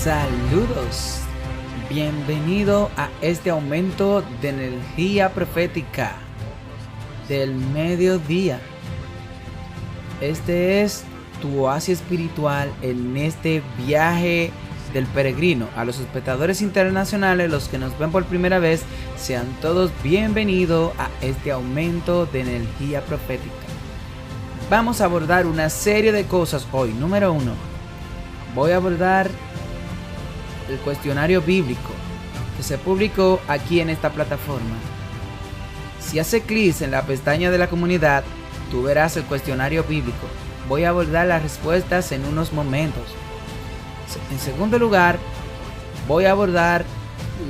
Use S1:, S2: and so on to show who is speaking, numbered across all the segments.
S1: Saludos, bienvenido a este aumento de energía profética del mediodía. Este es tu oasis espiritual en este viaje del peregrino. A los espectadores internacionales, los que nos ven por primera vez, sean todos bienvenidos a este aumento de energía profética. Vamos a abordar una serie de cosas hoy. Número 1, voy a abordar el cuestionario bíblico que se publicó aquí en esta plataforma. Si haces clic en la pestaña de la comunidad, tú verás el cuestionario bíblico. Voy a abordar las respuestas en unos momentos. En segundo lugar, voy a abordar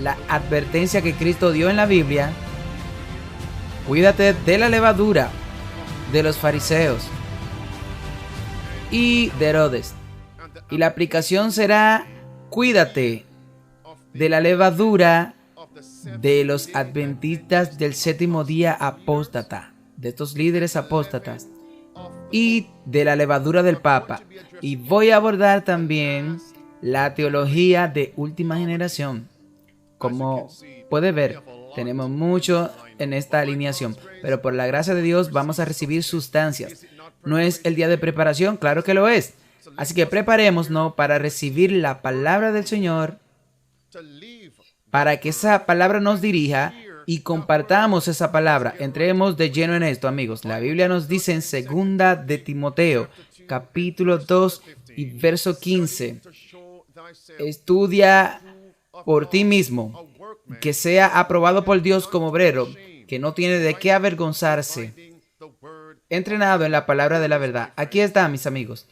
S1: la advertencia que Cristo dio en la Biblia. Cuídate de la levadura de los fariseos y de Herodes. Y la aplicación será: cuídate de la levadura de los adventistas del séptimo día apóstata, de estos líderes apóstatas, y de la levadura del Papa. Y voy a abordar también la teología de última generación. Como puede ver, tenemos mucho en esta alineación, pero por la gracia de Dios vamos a recibir sustancias. ¿No es el día de preparación? Claro que lo es. Así que preparémonos para recibir la palabra del Señor, para que esa palabra nos dirija y compartamos esa palabra. Entremos de lleno en esto, amigos. La Biblia nos dice en 2 de Timoteo, capítulo 2 y verso 15. Estudia por ti mismo, que sea aprobado por Dios como obrero, que no tiene de qué avergonzarse, entrenado en la palabra de la verdad. Aquí está, mis amigos.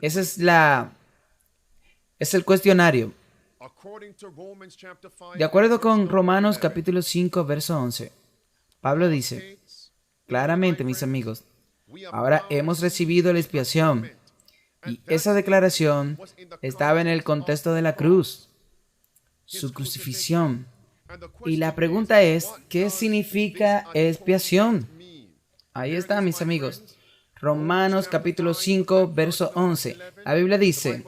S1: Ese es el cuestionario. De acuerdo con Romanos capítulo 5, verso 11, Pablo dice claramente, mis amigos, ahora hemos recibido la expiación. Y esa declaración estaba en el contexto de la cruz, su crucifixión. Y la pregunta es, ¿qué significa expiación? Ahí está, mis amigos. Romanos capítulo 5, verso 11. La Biblia dice: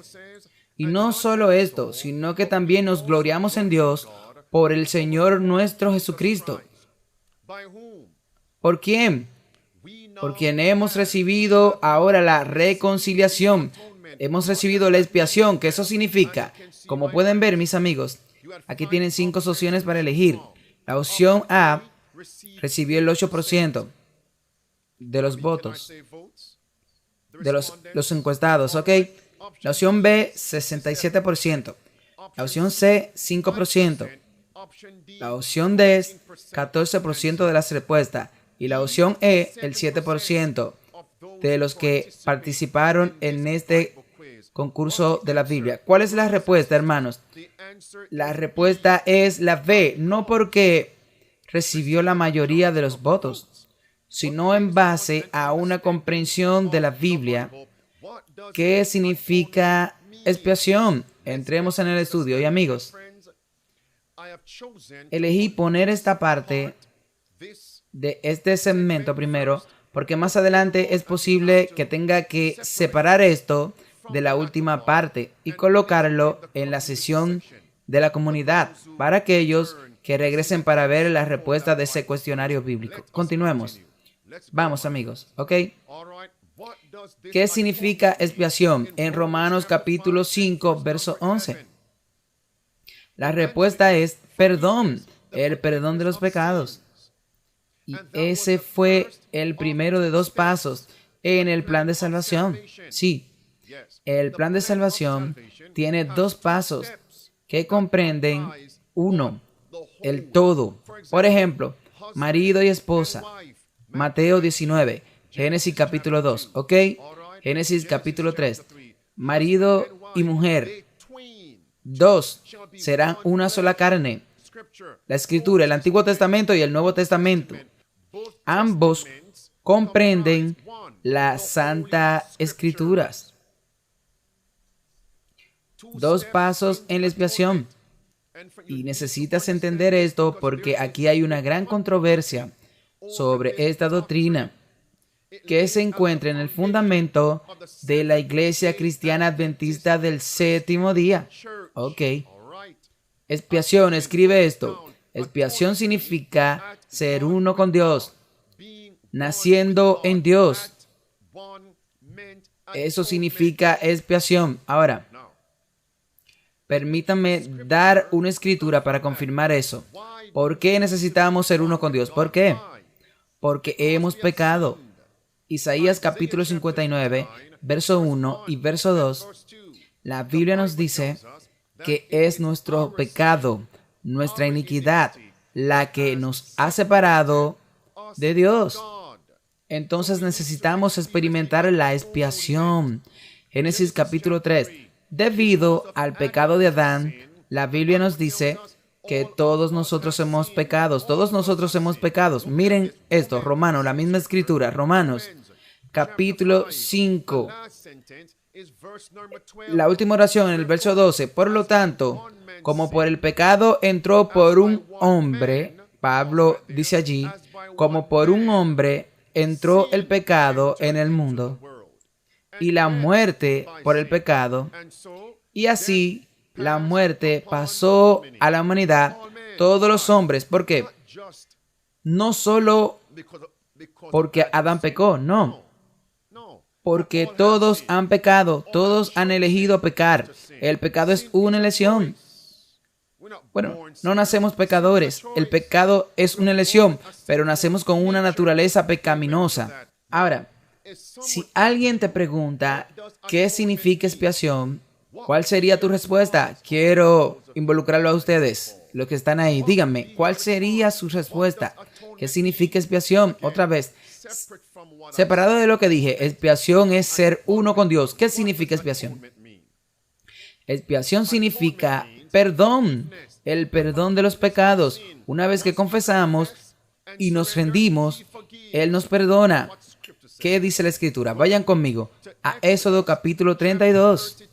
S1: y no solo esto, sino que también nos gloriamos en Dios por el Señor nuestro Jesucristo. ¿Por quién? Por quien hemos recibido ahora la reconciliación. Hemos recibido la expiación. ¿Qué eso significa? Como pueden ver, mis amigos, aquí tienen 5 opciones para elegir. La opción A recibió el 8% de los votos de los encuestados, ¿ok? La opción B, 67%. La opción C, 5%. La opción D, 14% de las respuestas. Y la opción E, el 7% de los que participaron en este concurso de la Biblia. ¿Cuál es la respuesta, hermanos? La respuesta es la B, no porque recibió la mayoría de los votos, sino en base a una comprensión de la Biblia. ¿Qué significa expiación? Entremos en el estudio. Y amigos, elegí poner esta parte de este segmento primero, porque más adelante es posible que tenga que separar esto de la última parte y colocarlo en la sesión de la comunidad para aquellos que regresen para ver la respuesta de ese cuestionario bíblico. Continuemos. Vamos, amigos, ¿ok? ¿Qué significa expiación? En Romanos capítulo 5, verso 11. La respuesta es perdón, el perdón de los pecados. Y ese fue el primero de 2 pasos en el plan de salvación. Sí, el plan de salvación tiene 2 pasos que comprenden 1, el todo. Por ejemplo, marido y esposa. Mateo 19. Génesis capítulo 2, ¿ok? Génesis capítulo 3. Marido y mujer, 2 serán una sola carne. La Escritura, el Antiguo Testamento y el Nuevo Testamento, ambos comprenden las Santas Escrituras. 2 pasos en la expiación. Y necesitas entender esto porque aquí hay una gran controversia sobre esta doctrina que se encuentra en el fundamento de la Iglesia Cristiana Adventista del Séptimo Día. Ok. Expiación, escribe esto. Expiación significa ser uno con Dios, naciendo en Dios. Eso significa expiación. Ahora, permítanme dar una escritura para confirmar eso. ¿Por qué necesitamos ser uno con Dios? ¿Por qué? Porque hemos pecado. Isaías capítulo 59, verso 1 y verso 2. La Biblia nos dice que es nuestro pecado, nuestra iniquidad, la que nos ha separado de Dios. Entonces necesitamos experimentar la expiación. Génesis capítulo 3. Debido al pecado de Adán, la Biblia nos dice que todos nosotros hemos pecado. Todos nosotros hemos pecado. Miren esto, Romanos, la misma escritura, Romanos capítulo 5. La última oración en el verso 12. Por lo tanto, como por el pecado entró por un hombre, Pablo dice allí, como por un hombre entró el pecado en el mundo, y la muerte por el pecado, y así la muerte pasó a la humanidad, todos los hombres. ¿Por qué? No solo porque Adán pecó, no. Porque todos han pecado, todos han elegido pecar. El pecado es una elección. Bueno, no nacemos pecadores. El pecado es una elección, pero nacemos con una naturaleza pecaminosa. Ahora, si alguien te pregunta qué significa expiación, ¿cuál sería tu respuesta? Quiero involucrarlo a ustedes, los que están ahí. Díganme, ¿cuál sería su respuesta? ¿Qué significa expiación? Otra vez, separado de lo que dije, expiación es ser uno con Dios. ¿Qué significa expiación? Expiación significa perdón, el perdón de los pecados. Una vez que confesamos y nos rendimos, Él nos perdona. ¿Qué dice la Escritura? Vayan conmigo a Éxodo capítulo 32.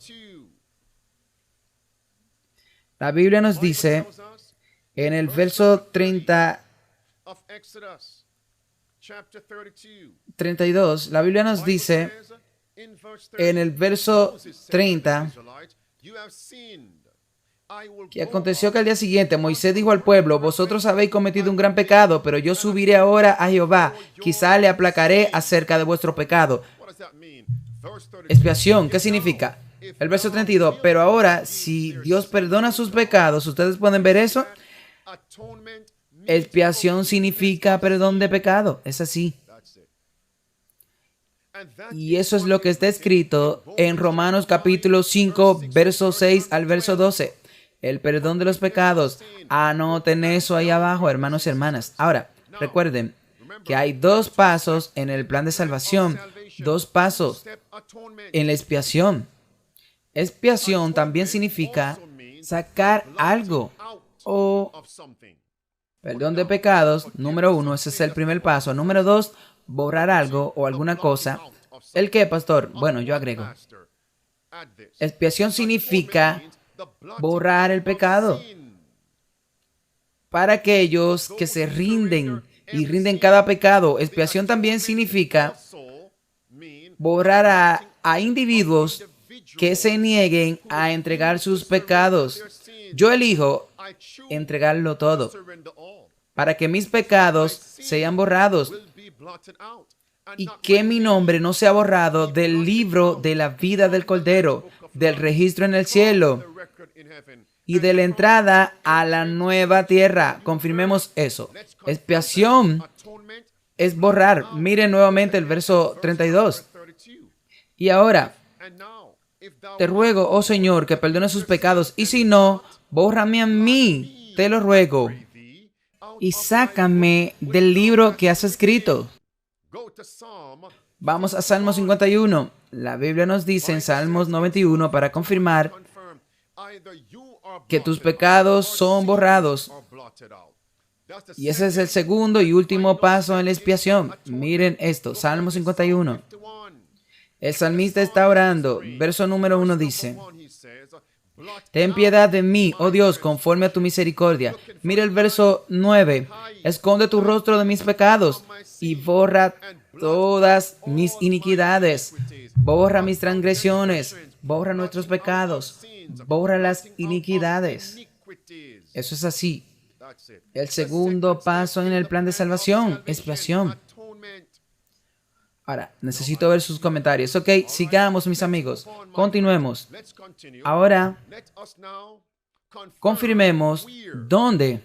S1: La Biblia nos dice en el verso 32, la Biblia nos dice en el verso 30 que aconteció que al día siguiente Moisés dijo al pueblo: vosotros habéis cometido un gran pecado, pero yo subiré ahora a Jehová, quizá le aplacaré acerca de vuestro pecado. Expiación, ¿qué significa? El verso 32, pero ahora si Dios perdona sus pecados, ¿ustedes pueden ver eso? Expiación significa perdón de pecado, es así. Y eso es lo que está escrito en Romanos capítulo 5, verso 6 al verso 12. El perdón de los pecados. Anoten eso ahí abajo, hermanos y hermanas. Ahora, recuerden que hay dos pasos en el plan de salvación, dos pasos en la expiación. Expiación también significa sacar algo o perdón de pecados. Número 1, ese es el primer paso. Número 2, borrar algo o alguna cosa. ¿El qué, pastor? Bueno, yo agrego. Expiación significa borrar el pecado. Para aquellos que se rinden y rinden cada pecado, expiación también significa borrar a individuos que se nieguen a entregar sus pecados. Yo elijo entregarlo todo para que mis pecados sean borrados y que mi nombre no sea borrado del libro de la vida del Cordero, del registro en el cielo y de la entrada a la nueva tierra. Confirmemos eso. Expiación es borrar. Miren nuevamente el verso 32. Y ahora, te ruego, oh Señor, que perdone sus pecados, y si no, bórrame a mí, te lo ruego, y sácame del libro que has escrito. Vamos a Salmo 51. La Biblia nos dice en Salmos 91 para confirmar que tus pecados son borrados. Y ese es el segundo y último paso en la expiación. Miren esto, Salmo 51. El salmista está orando. Verso número 1 dice: ten piedad de mí, oh Dios, conforme a tu misericordia. Mira el verso 9. Esconde tu rostro de mis pecados y borra todas mis iniquidades. Borra mis transgresiones, borra nuestros pecados, borra las iniquidades. Eso es así. El segundo paso en el plan de salvación, expiación. Ahora, necesito ver sus comentarios. Ok, sigamos, mis amigos. Continuemos. Ahora, confirmemos dónde.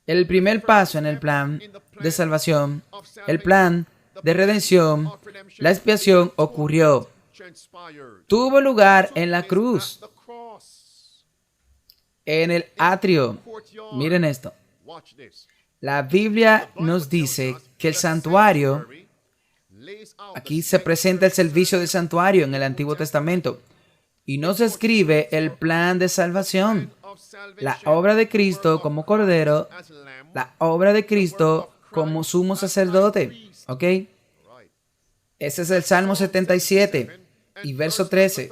S1: El primer paso en el plan de salvación, el plan de redención, la expiación ocurrió. Tuvo lugar en la cruz, en el atrio. Miren esto. La Biblia nos dice que el santuario, aquí se presenta el servicio del santuario en el Antiguo Testamento, y nos describe el plan de salvación. La obra de Cristo como Cordero, la obra de Cristo como sumo sacerdote. ¿Ok? Ese es el Salmo 77 y verso 13.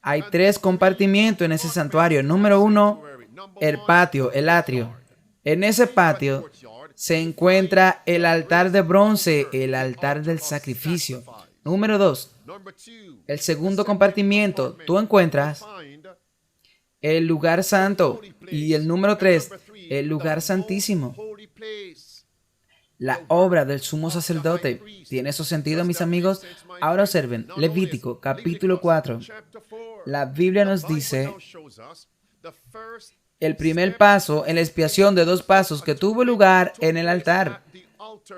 S1: Hay 3 compartimientos en ese santuario. Número 1, el patio, el atrio. En ese patio se encuentra el altar de bronce, el altar del sacrificio. Número 2, el segundo compartimiento, tú encuentras el lugar santo. Y el número 3, el lugar santísimo. La obra del sumo sacerdote. ¿Tiene eso sentido, mis amigos? Ahora observen, Levítico, capítulo 4. La Biblia nos dice el primer paso en la expiación de 2 pasos que tuvo lugar en el altar.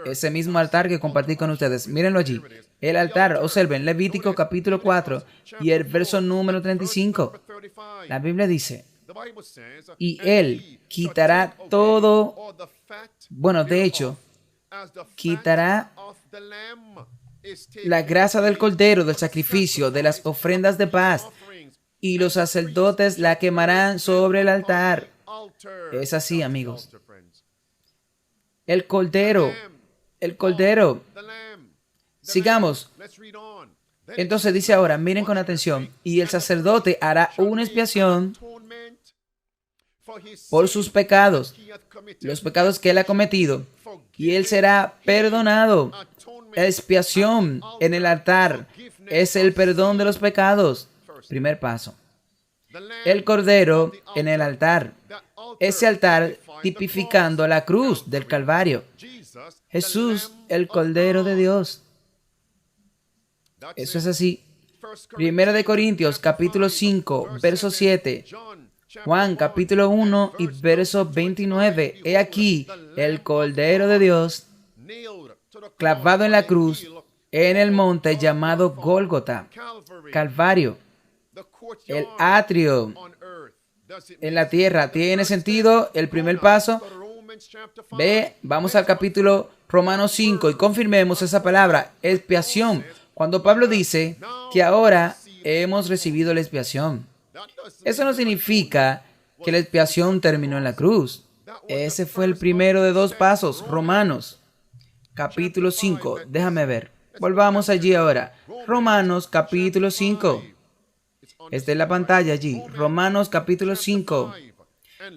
S1: Ese mismo altar que compartí con ustedes. Mírenlo allí. El altar, observen, Levítico capítulo 4 y el verso número 35. La Biblia dice, y él quitará todo, bueno, de hecho, quitará la grasa del cordero, del sacrificio, de las ofrendas de paz, y los sacerdotes la quemarán sobre el altar. Es así, amigos. El cordero. Sigamos. Entonces dice ahora, miren con atención, y el sacerdote hará una expiación por sus pecados, los pecados que él ha cometido, y él será perdonado. Expiación en el altar es el perdón de los pecados. Primer paso. El cordero en el altar. Ese altar tipificando la cruz del Calvario. Jesús, el Cordero de Dios. Eso es así. Primera de Corintios, capítulo 5, verso 7. Juan, capítulo 1 y verso 29. He aquí el Cordero de Dios clavado en la cruz en el monte llamado Gólgota, Calvario. El atrio en la tierra. ¿Tiene sentido el primer paso? Ve, vamos al capítulo Romanos 5 y confirmemos esa palabra, expiación. Cuando Pablo dice que ahora hemos recibido la expiación, eso no significa que la expiación terminó en la cruz. Ese fue el primero de 2 pasos. Romanos, capítulo 5. Déjame ver. Volvamos allí ahora. Romanos, capítulo 5. Está en la pantalla allí. Romanos, capítulo 5.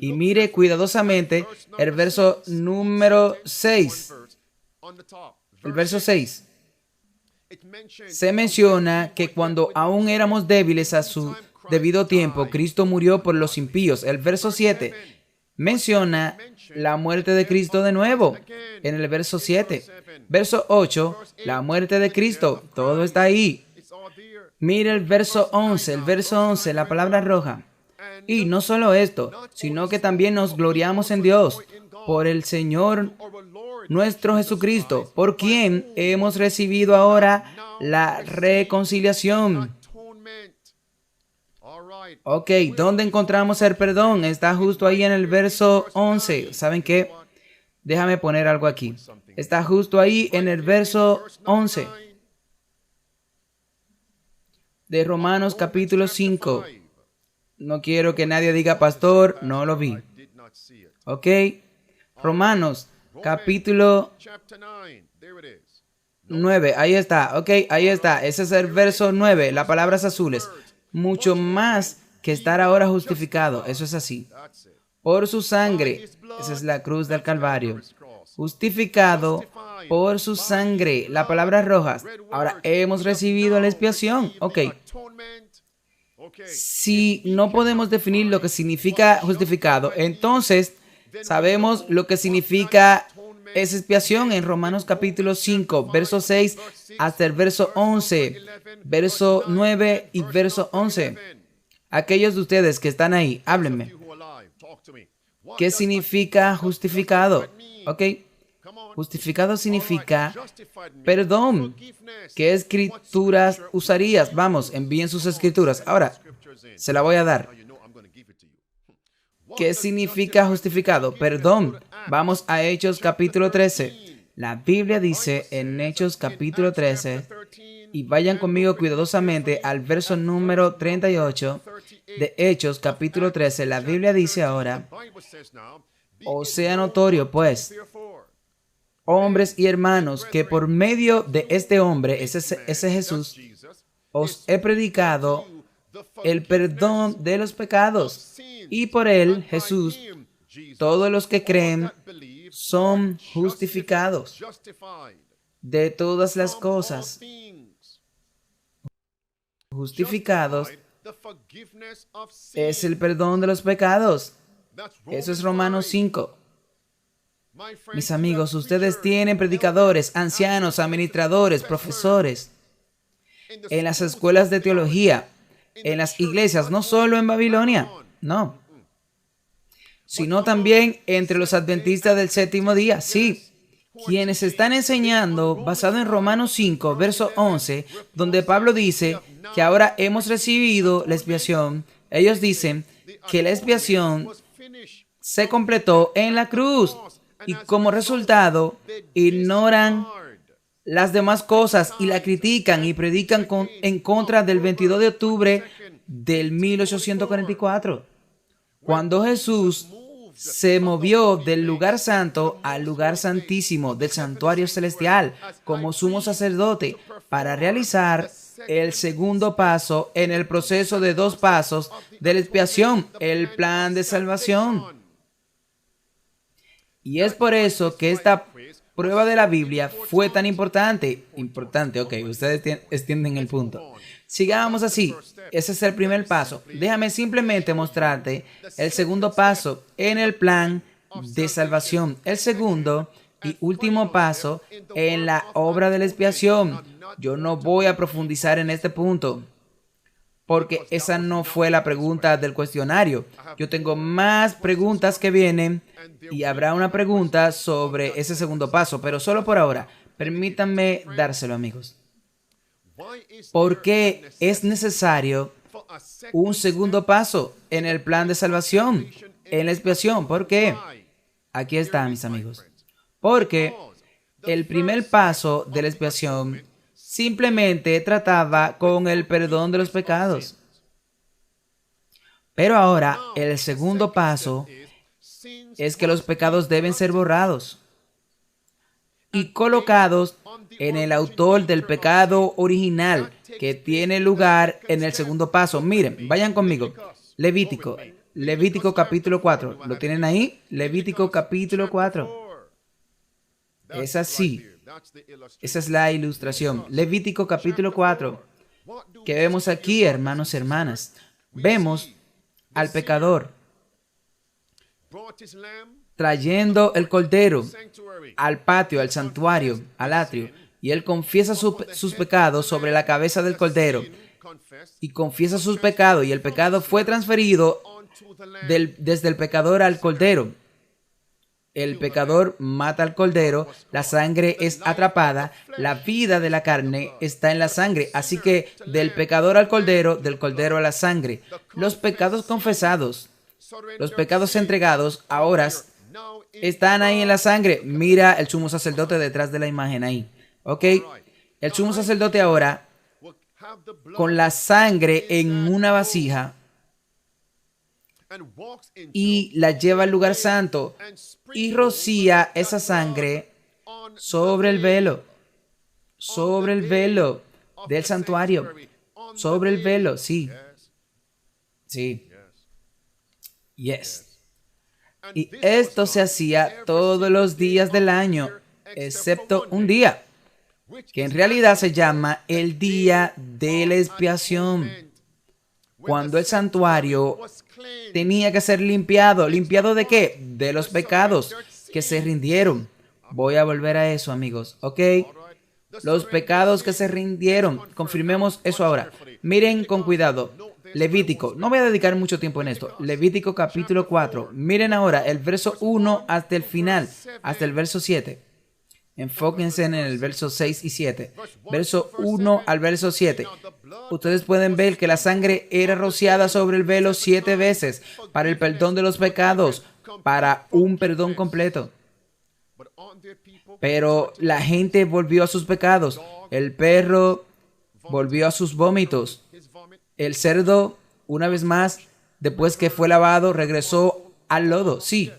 S1: Y mire cuidadosamente el verso número 6. El verso 6. Se menciona que cuando aún éramos débiles a su debido tiempo, Cristo murió por los impíos. El verso 7 menciona la muerte de Cristo de nuevo. En el verso 7. Verso 8, la muerte de Cristo. Todo está ahí. Mire el verso 11, la palabra roja. Y no solo esto, sino que también nos gloriamos en Dios por el Señor nuestro Jesucristo, por quien hemos recibido ahora la reconciliación. Ok, ¿dónde encontramos el perdón? Está justo ahí en el verso 11. ¿Saben qué? Déjame poner algo aquí. Está justo ahí en el verso 11 de Romanos capítulo 5. No quiero que nadie diga, pastor, no lo vi. Ok, Romanos capítulo 9. Ahí está, ok, ahí está. Ese es el verso 9, las palabras azules. Mucho más que estar ahora justificado. Eso es así. Por su sangre. Esa es la cruz del Calvario. justificado por su sangre. La palabra roja. Ahora hemos recibido la expiación. Ok. Si no podemos definir lo que significa justificado, entonces sabemos lo que significa esa expiación en Romanos capítulo 5, verso 6 hasta el verso 11, verso 9 y verso 11. Aquellos de ustedes que están ahí, háblenme. ¿Qué significa justificado? Ok. Justificado significa perdón. ¿Qué escrituras usarías? Vamos, envíen sus escrituras. Ahora, se la voy a dar. ¿Qué significa justificado? Perdón. Vamos a Hechos capítulo 13. La Biblia dice en Hechos capítulo 13, y vayan conmigo cuidadosamente al verso número 38 de Hechos capítulo 13. La Biblia dice ahora, o sea notorio pues, hombres y hermanos, que por medio de este hombre, ese Jesús, os he predicado el perdón de los pecados. Y por él, Jesús, todos los que creen son justificados de todas las cosas. Justificados es el perdón de los pecados. Eso es Romanos 5. Mis amigos, ustedes tienen predicadores, ancianos, administradores, profesores en las escuelas de teología, en las iglesias, no solo en Babilonia, no, sino también entre los adventistas del séptimo día, sí, quienes están enseñando basado en Romanos 5, verso 11, donde Pablo dice que ahora hemos recibido la expiación. Ellos dicen que la expiación se completó en la cruz. Y como resultado, ignoran las demás cosas y la critican y predican en contra del 22 de octubre del 1844, cuando Jesús se movió del lugar santo al lugar santísimo, del santuario celestial, como sumo sacerdote, para realizar el segundo paso en el proceso de 2 pasos de la expiación, el plan de salvación. Y es por eso que esta prueba de la Biblia fue tan importante. Ok, ustedes extienden el punto. Sigamos así. Ese es el primer paso. Déjame simplemente mostrarte el segundo paso en el plan de salvación. El segundo y último paso en la obra de la expiación. Yo no voy a profundizar en este punto, porque esa no fue la pregunta del cuestionario. Yo tengo más preguntas que vienen y habrá una pregunta sobre ese segundo paso, pero solo por ahora, permítanme dárselo, amigos. ¿Por qué es necesario un segundo paso en el plan de salvación, en la expiación? ¿Por qué? Aquí está, mis amigos. Porque el primer paso de la expiación simplemente trataba con el perdón de los pecados. Pero ahora el segundo paso es que los pecados deben ser borrados y colocados en el autor del pecado original, que tiene lugar en el segundo paso. Miren, vayan conmigo. Levítico capítulo 4. ¿Lo tienen ahí? Levítico capítulo 4. Es así. Esa es la ilustración. Levítico capítulo 4. ¿Qué vemos aquí, hermanos y hermanas? Vemos al pecador trayendo el cordero al patio, al santuario, al atrio, y él confiesa sus pecados sobre la cabeza del cordero, y confiesa sus pecados, y el pecado fue transferido desde el pecador al cordero. El pecador mata al cordero, la sangre es atrapada, la vida de la carne está en la sangre. Así que del pecador al cordero, del cordero a la sangre. Los pecados confesados, los pecados entregados, ahora están ahí en la sangre. Mira el sumo sacerdote detrás de la imagen ahí. ¿Ok? El sumo sacerdote ahora, con la sangre en una vasija, y la lleva al lugar santo y rocía esa sangre sobre el velo del santuario, sobre el velo, sí, yes. Y esto se hacía todos los días del año, excepto un día, que en realidad se llama el día de la expiación, cuando el santuario tenía que ser limpiado. ¿Limpiado de qué? De los pecados que se rindieron. Voy a volver a eso, amigos, ¿ok? Los pecados que se rindieron. Confirmemos eso ahora. Miren con cuidado. Levítico. No voy a dedicar mucho tiempo en esto. Levítico capítulo 4. Miren ahora el verso 1 hasta el final, hasta el verso 7. Enfóquense en el verso 6 y 7. Verso 1 al verso 7. Ustedes pueden ver que la sangre era rociada sobre el velo 7 veces para el perdón de los pecados, para un perdón completo. Pero la gente volvió a sus pecados. El perro volvió a sus vómitos. El cerdo, una vez más, después que fue lavado, regresó al lodo. Sí.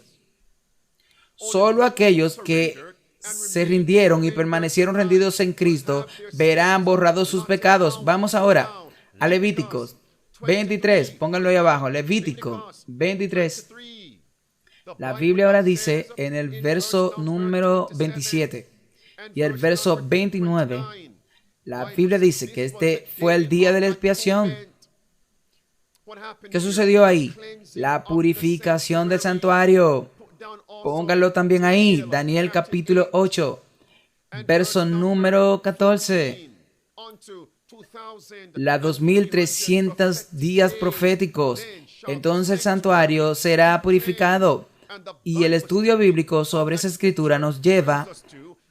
S1: Solo aquellos que se rindieron y permanecieron rendidos en Cristo verán borrados sus pecados. Vamos ahora a Levíticos 23. Pónganlo ahí abajo. Levítico 23. La Biblia ahora dice en el verso número 27 y el verso 29, la Biblia dice que este fue el día de la expiación. ¿Qué sucedió ahí? La purificación del santuario. Pónganlo también ahí. Daniel capítulo 8, verso número 14. Las 2300 días proféticos. Entonces el santuario será purificado. Y el estudio bíblico sobre esa escritura nos lleva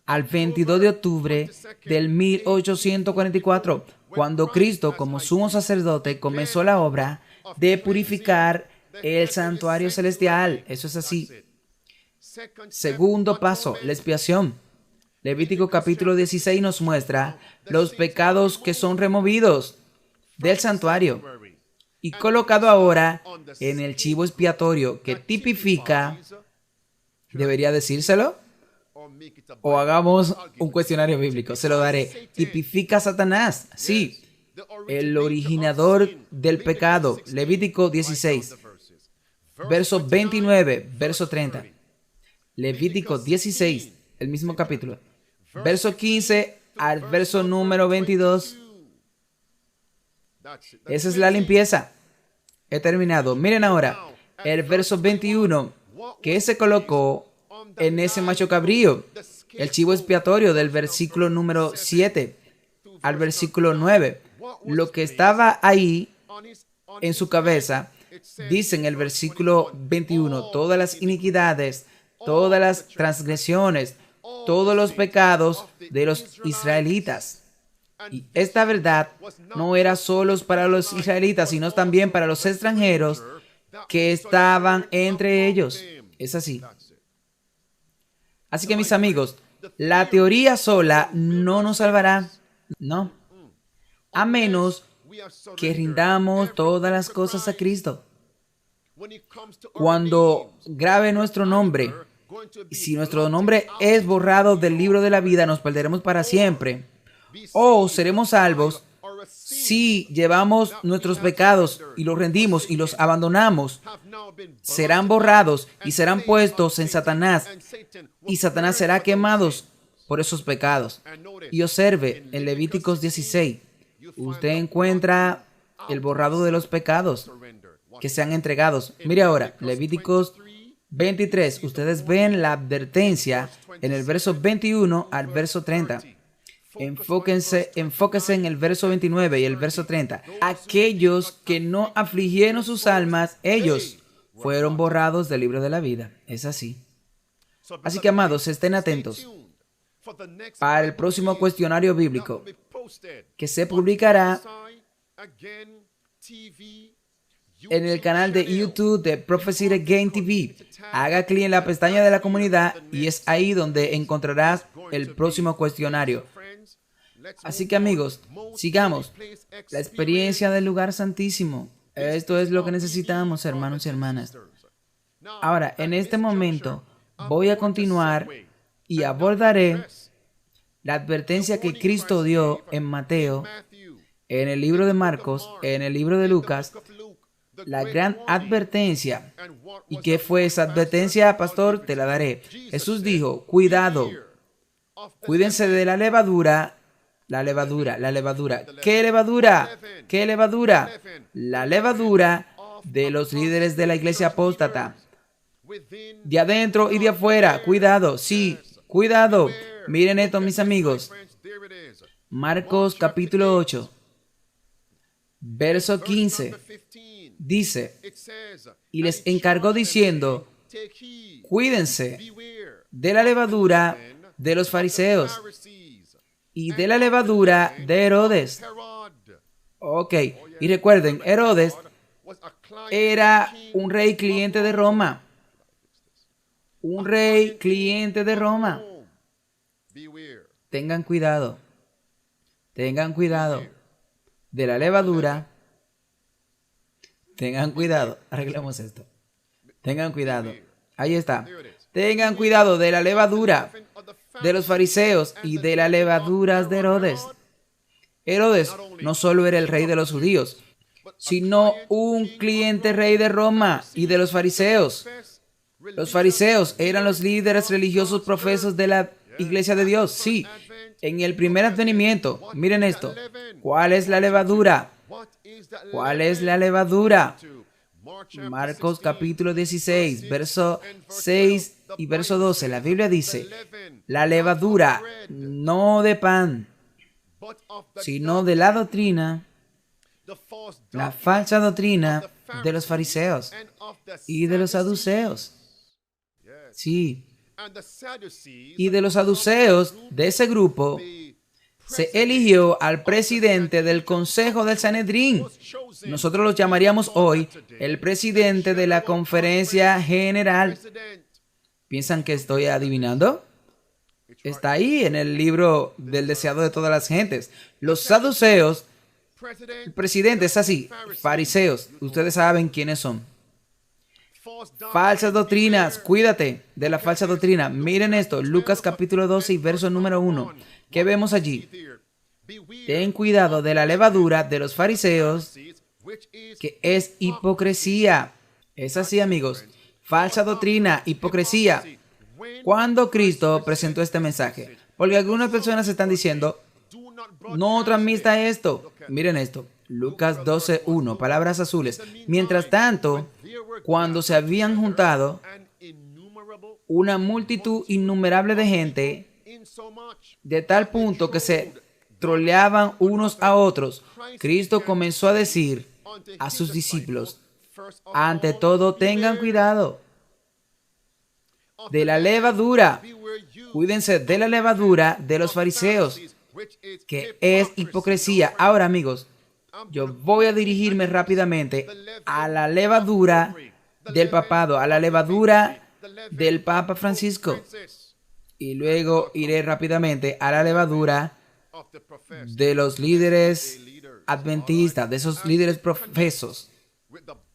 S1: al 22 de octubre del 1844, cuando Cristo, como sumo sacerdote, comenzó la obra de purificar el santuario celestial. Eso es así. Segundo paso, la expiación. Levítico capítulo 16 nos muestra los pecados que son removidos del santuario y colocado ahora en el chivo expiatorio que tipifica, ¿debería decírselo? O hagamos un cuestionario bíblico, se lo daré. Tipifica a Satanás, sí, el originador del pecado. Levítico 16, verso 29, verso 30. Levítico 16, el mismo capítulo. Verso 15 al verso número 22. Esa es la limpieza. He terminado. Miren ahora el verso 21 que se colocó en ese macho cabrío, el chivo expiatorio del versículo número 7 al versículo 9. Lo que estaba ahí en su cabeza, dice en el versículo 21, todas las iniquidades, todas las transgresiones, todos los pecados de los israelitas. Y esta verdad no era solo para los israelitas, sino también para los extranjeros que estaban entre ellos. Es así. Así que, mis amigos, la teoría sola no nos salvará, no, a menos que rindamos todas las cosas a Cristo. Cuando grabe nuestro nombre, si nuestro nombre es borrado del libro de la vida, nos perderemos para siempre. O seremos salvos si llevamos nuestros pecados y los rendimos y los abandonamos. Serán borrados y serán puestos en Satanás, y Satanás será quemado por esos pecados. Y observe, en Levíticos 16, usted encuentra el borrado de los pecados que sean entregados. Mire ahora, Levíticos 23, ustedes ven la advertencia en el verso 21 al verso 30. Enfóquense en el verso 29 y el verso 30. Aquellos que no afligieron sus almas, ellos fueron borrados del libro de la vida. Es así. Así que, amados, estén atentos para el próximo cuestionario bíblico que se publicará en el canal de YouTube de Prophecy Again TV. Haga clic en la pestaña de la comunidad y es ahí donde encontrarás el próximo cuestionario. Así que, amigos, sigamos la experiencia del lugar santísimo. Esto es lo que necesitamos, hermanos y hermanas. Ahora, en este momento, voy a continuar y abordaré la advertencia que Cristo dio en Mateo, en el libro de Marcos, en el libro de Lucas, la gran advertencia ¿Y qué fue esa advertencia, pastor? Te la daré. Jesús dijo, cuidado, cuídense de la levadura. La levadura, la levadura. ¿Qué levadura? ¿Qué levadura? La levadura de los líderes de la iglesia apóstata. De adentro y de afuera. Cuidado, sí, cuidado. Miren esto, mis amigos. Marcos capítulo 8, verso 15. Dice, y les encargó diciendo, cuídense de la levadura de los fariseos y de la levadura de Herodes. Ok, y recuerden, Herodes era un rey cliente de Roma. Un rey cliente de Roma. Tengan cuidado de la levadura. Tengan cuidado, arreglemos esto. Tengan cuidado, ahí está. Tengan cuidado de la levadura de los fariseos y de las levaduras de Herodes. Herodes no solo era el rey de los judíos, sino un cliente rey de Roma y de los fariseos. Los fariseos eran los líderes religiosos profesos de la iglesia de Dios. Sí, en el primer advenimiento, miren esto. ¿Cuál es la levadura? ¿Cuál es la levadura? Marcos capítulo 16, verso 6 y verso 12. La Biblia dice, la levadura no de pan, sino de la doctrina, la falsa doctrina de los fariseos y de los saduceos. Sí. Y de los saduceos, de ese grupo, se eligió al presidente del Consejo del Sanedrín. Nosotros los llamaríamos hoy el presidente de la Conferencia General. ¿Piensan que estoy adivinando? Está ahí en el libro del deseado de todas las gentes. Los saduceos, el presidente es así, fariseos. Ustedes saben quiénes son. Falsas doctrinas, cuídate de la falsa doctrina. Miren esto, Lucas capítulo 12 y verso número 1. ¿Qué vemos allí? Ten cuidado de la levadura de los fariseos, que es hipocresía. Es así, amigos. Falsa doctrina, hipocresía. ¿Cuándo Cristo presentó este mensaje? Porque algunas personas están diciendo, no transmita esto. Miren esto. Lucas 12:1, palabras azules. Mientras tanto, cuando se habían juntado una multitud innumerable de gente, de tal punto que se troleaban unos a otros, Cristo comenzó a decir a sus discípulos, ante todo, tengan cuidado de la levadura. Cuídense de la levadura de los fariseos, que es hipocresía. Ahora, amigos, yo voy a dirigirme rápidamente a la levadura del papado, a la levadura del Papa Francisco. Y luego iré rápidamente a la levadura de los líderes adventistas, de esos líderes profesos.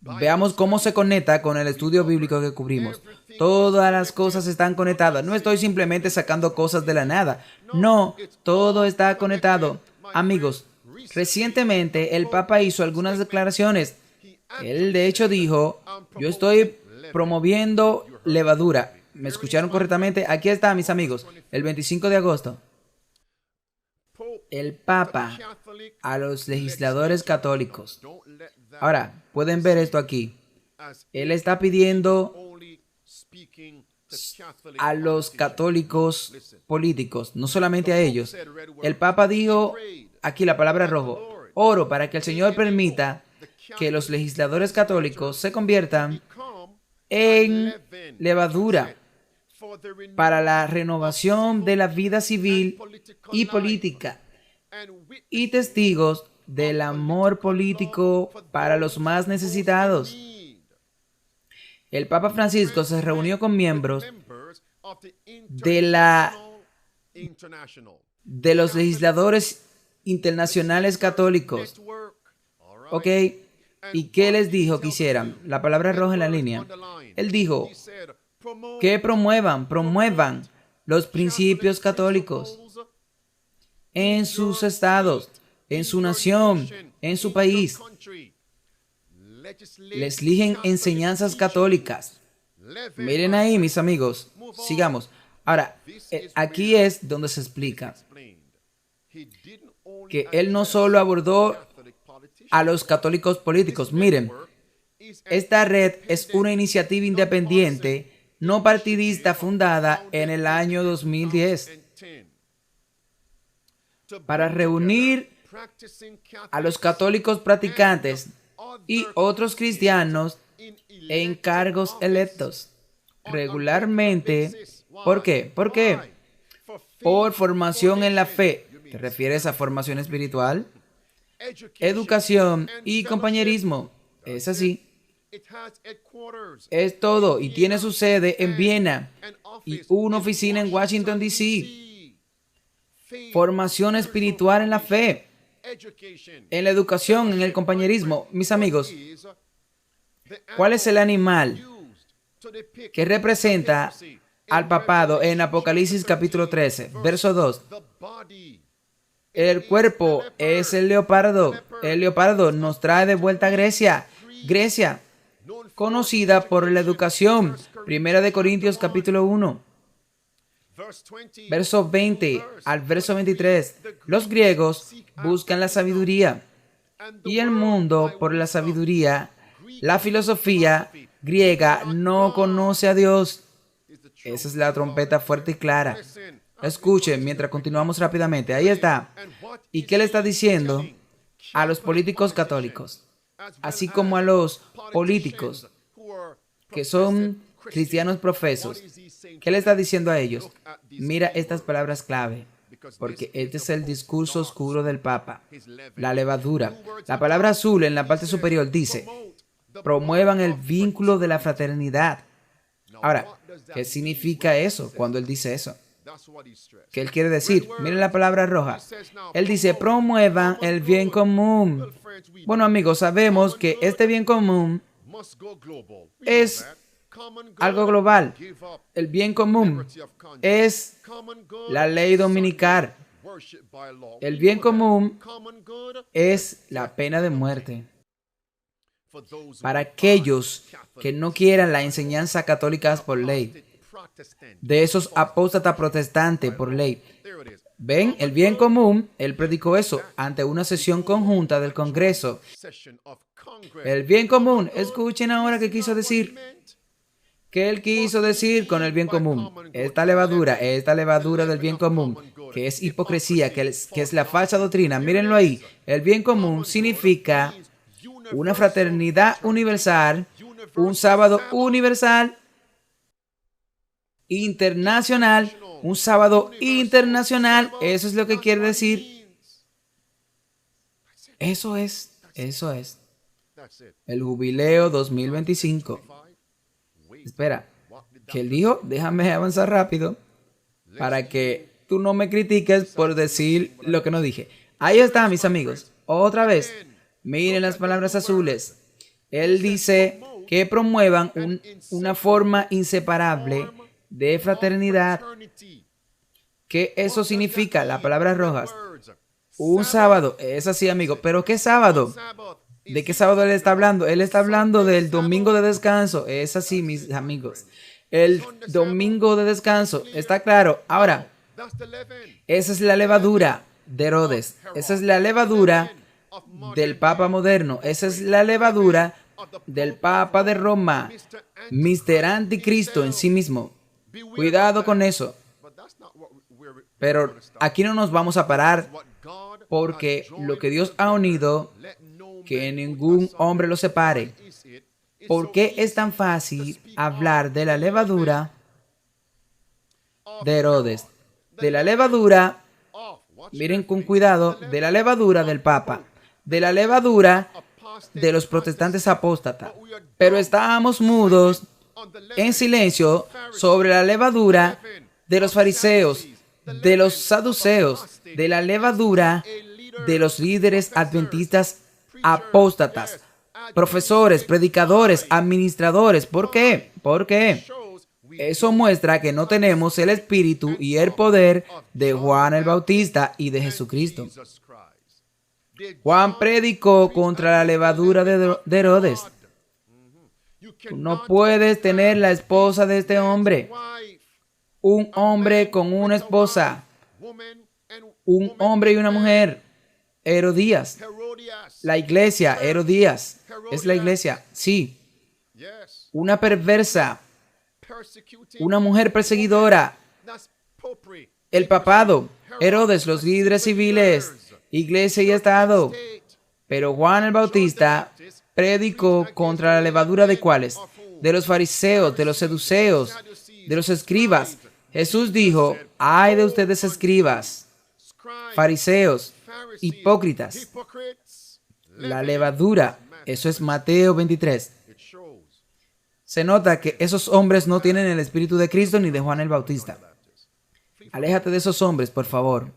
S1: Veamos cómo se conecta con el estudio bíblico que cubrimos. Todas las cosas están conectadas. No estoy simplemente sacando cosas de la nada. No, todo está conectado. Amigos, recientemente el Papa hizo algunas declaraciones. Él de hecho dijo, yo estoy promoviendo levadura. ¿Me escucharon correctamente? Aquí está, mis amigos, el 25 de agosto. El Papa a los legisladores católicos. Ahora, pueden ver esto aquí. Él está pidiendo a los católicos políticos, no solamente a ellos. El Papa dijo, aquí la palabra rojo, oro para que el Señor permita que los legisladores católicos se conviertan en levadura para la renovación de la vida civil y política y testigos del amor político para los más necesitados. El Papa Francisco se reunió con miembros de los legisladores internacionales católicos. ¿Ok? ¿Y qué les dijo que hicieran? La palabra roja en la línea. Él dijo que promuevan los principios católicos en sus estados, en su nación, en su país. Les eligen enseñanzas católicas. Miren ahí, mis amigos. Sigamos. Ahora, aquí es donde se explica que él no solo abordó a los católicos políticos. Miren, esta red es una iniciativa independiente, no partidista, fundada en el año 2010 para reunir a los católicos practicantes y otros cristianos en cargos electos regularmente. ¿Por qué? ¿Por qué? Por formación en la fe. ¿Te refieres a formación espiritual? Educación y compañerismo. Es así. Es todo. Y tiene su sede en Viena y una oficina en Washington, D.C. Formación espiritual en la fe, en la educación, en el compañerismo. Mis amigos, ¿cuál es el animal que representa al papado en Apocalipsis capítulo 13, verso 2? El cuerpo es el leopardo. El leopardo nos trae de vuelta a Grecia. Grecia, conocida por la educación. Primera de Corintios capítulo 1. Verso 20 al verso 23. Los griegos buscan la sabiduría y el mundo por la sabiduría. La filosofía griega no conoce a Dios. Esa es la trompeta fuerte y clara. Escuchen mientras continuamos rápidamente. Ahí está. ¿Y qué le está diciendo a los políticos católicos? Así como a los políticos que son cristianos profesos. ¿Qué le está diciendo a ellos? Mira estas palabras clave, porque este es el discurso oscuro del Papa. La levadura. La palabra azul en la parte superior dice: promuevan el vínculo de la fraternidad. Ahora, ¿qué significa eso cuando él dice eso? ¿Qué él quiere decir? Miren la palabra roja. Él dice: promuevan el bien común. Bueno, amigos, sabemos que este bien común es algo global. El bien común es la ley dominical. El bien común es la pena de muerte. Para aquellos que no quieran la enseñanza católica por ley, de esos apóstatas protestantes por ley. ¿Ven? El bien común, él predicó eso ante una sesión conjunta del Congreso. El bien común, escuchen ahora qué quiso decir. ¿Qué él quiso decir con el bien común? Esta levadura del bien común, que es hipocresía, que es la falsa doctrina. Mírenlo ahí. El bien común significa una fraternidad universal, un sábado universal, internacional, un sábado internacional. Eso es lo que quiere decir. Eso es. El jubileo 2025. Espera, ¿qué él dijo? Déjame avanzar rápido para que tú no me critiques por decir lo que no dije. Ahí está, mis amigos. Otra vez, miren las palabras azules. Él dice que promuevan una forma inseparable de fraternidad. ¿Qué eso significa? Las palabras rojas. Un sábado. Es así, amigo. ¿Pero qué sábado? ¿De qué sábado él está hablando? Él está hablando del domingo de descanso. Es así, mis amigos. El domingo de descanso. ¿Está claro? Ahora, esa es la levadura de Herodes. Esa es la levadura del Papa moderno. Esa es la levadura del Papa de Roma. Mister Anticristo en sí mismo. Cuidado con eso. Pero aquí no nos vamos a parar, porque lo que Dios ha unido, que ningún hombre lo separe. ¿Por qué es tan fácil hablar de la levadura de Herodes? De la levadura, miren con cuidado, de la levadura del Papa, de la levadura de los protestantes apóstatas. Pero estábamos mudos, en silencio, sobre la levadura de los fariseos, de los saduceos, de la levadura de los líderes adventistas apóstatas, profesores, predicadores, administradores. ¿Por qué? Porque eso muestra que no tenemos el espíritu y el poder de Juan el Bautista y de Jesucristo. Juan predicó contra la levadura de Herodes. Tú no puedes tener la esposa de este hombre. Un hombre con una esposa. Un hombre y una mujer. Herodías. La iglesia, Herodías. Es la iglesia. Sí. Una perversa. Una mujer perseguidora. El papado. Herodes, los líderes civiles. Iglesia y Estado. Pero Juan el Bautista predicó contra la levadura de ¿cuáles? De los fariseos, de los seduceos, de los escribas. Jesús dijo, ay de ustedes escribas, fariseos, hipócritas. La levadura, eso es Mateo 23. Se nota que esos hombres no tienen el espíritu de Cristo ni de Juan el Bautista. Aléjate de esos hombres, por favor.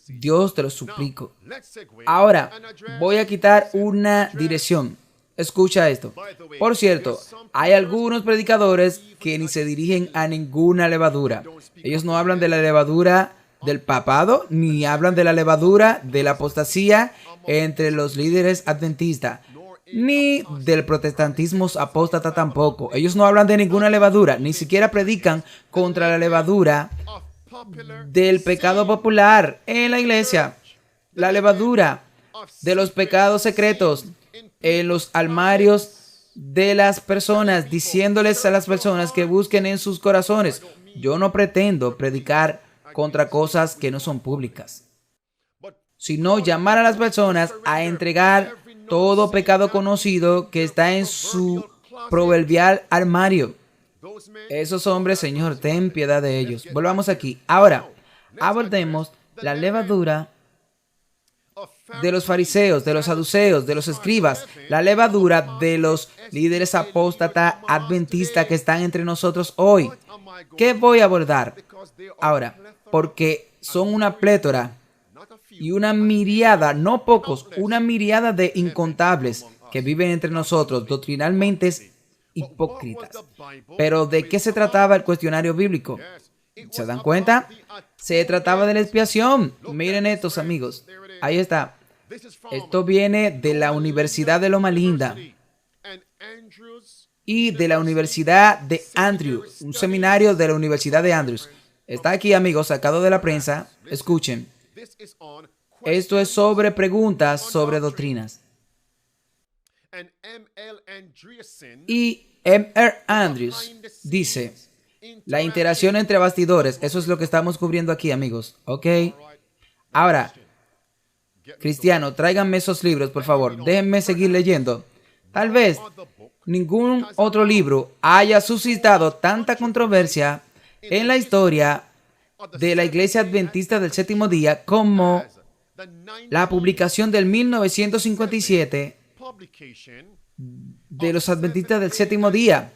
S1: Dios te lo suplico. Ahora, voy a quitar una dirección. Escucha esto. Por cierto, hay algunos predicadores que ni se dirigen a ninguna levadura. Ellos no hablan de la levadura del papado, ni hablan de la levadura de la apostasía entre los líderes adventistas, ni del protestantismo apóstata tampoco. Ellos no hablan de ninguna levadura, ni siquiera predican contra la levadura del pecado popular en la iglesia, la levadura de los pecados secretos en los armarios de las personas, diciéndoles a las personas que busquen en sus corazones. Yo no pretendo predicar contra cosas que no son públicas, sino llamar a las personas a entregar todo pecado conocido que está en su proverbial armario. Esos hombres, Señor, ten piedad de ellos. Volvamos aquí. Ahora, abordemos la levadura de los fariseos, de los saduceos, de los escribas, la levadura de los líderes apóstata adventistas que están entre nosotros hoy. ¿Qué voy a abordar ahora? Porque son una plétora y una miriada, no pocos, una miriada de incontables que viven entre nosotros, doctrinalmente hipócritas. Pero ¿de qué se trataba el cuestionario bíblico? ¿Se dan cuenta? Se trataba de la expiación. Miren estos amigos. Ahí está. Esto viene de la Universidad de Loma Linda y de la Universidad de Andrews, un seminario de la Universidad de Andrews. Está aquí, amigos, sacado de la prensa. Escuchen. Esto es sobre preguntas sobre doctrinas. Y M.R. Andrews dice, la interacción entre bastidores, eso es lo que estamos cubriendo aquí, amigos. ¿Ok? Ahora, cristiano, tráiganme esos libros, por favor. Déjenme seguir leyendo. Tal vez ningún otro libro haya suscitado tanta controversia en la historia de la Iglesia Adventista del Séptimo Día como la publicación del 1957 de los Adventistas del Séptimo Día.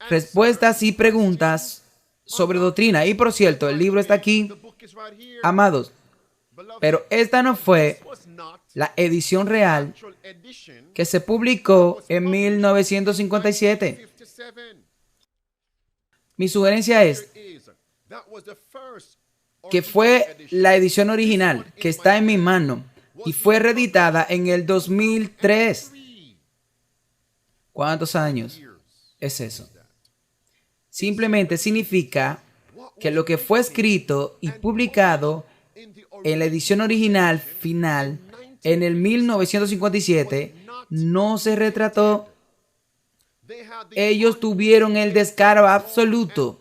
S1: Respuestas y preguntas sobre doctrina. Y por cierto, el libro está aquí, amados. Pero esta no fue la edición real que se publicó en 1957. Mi sugerencia es que fue la edición original que está en mi mano y fue reeditada en el 2003. ¿Cuántos años es eso? Simplemente significa que lo que fue escrito y publicado en la edición original final en el 1957 no se retrató. Ellos tuvieron el descaro absoluto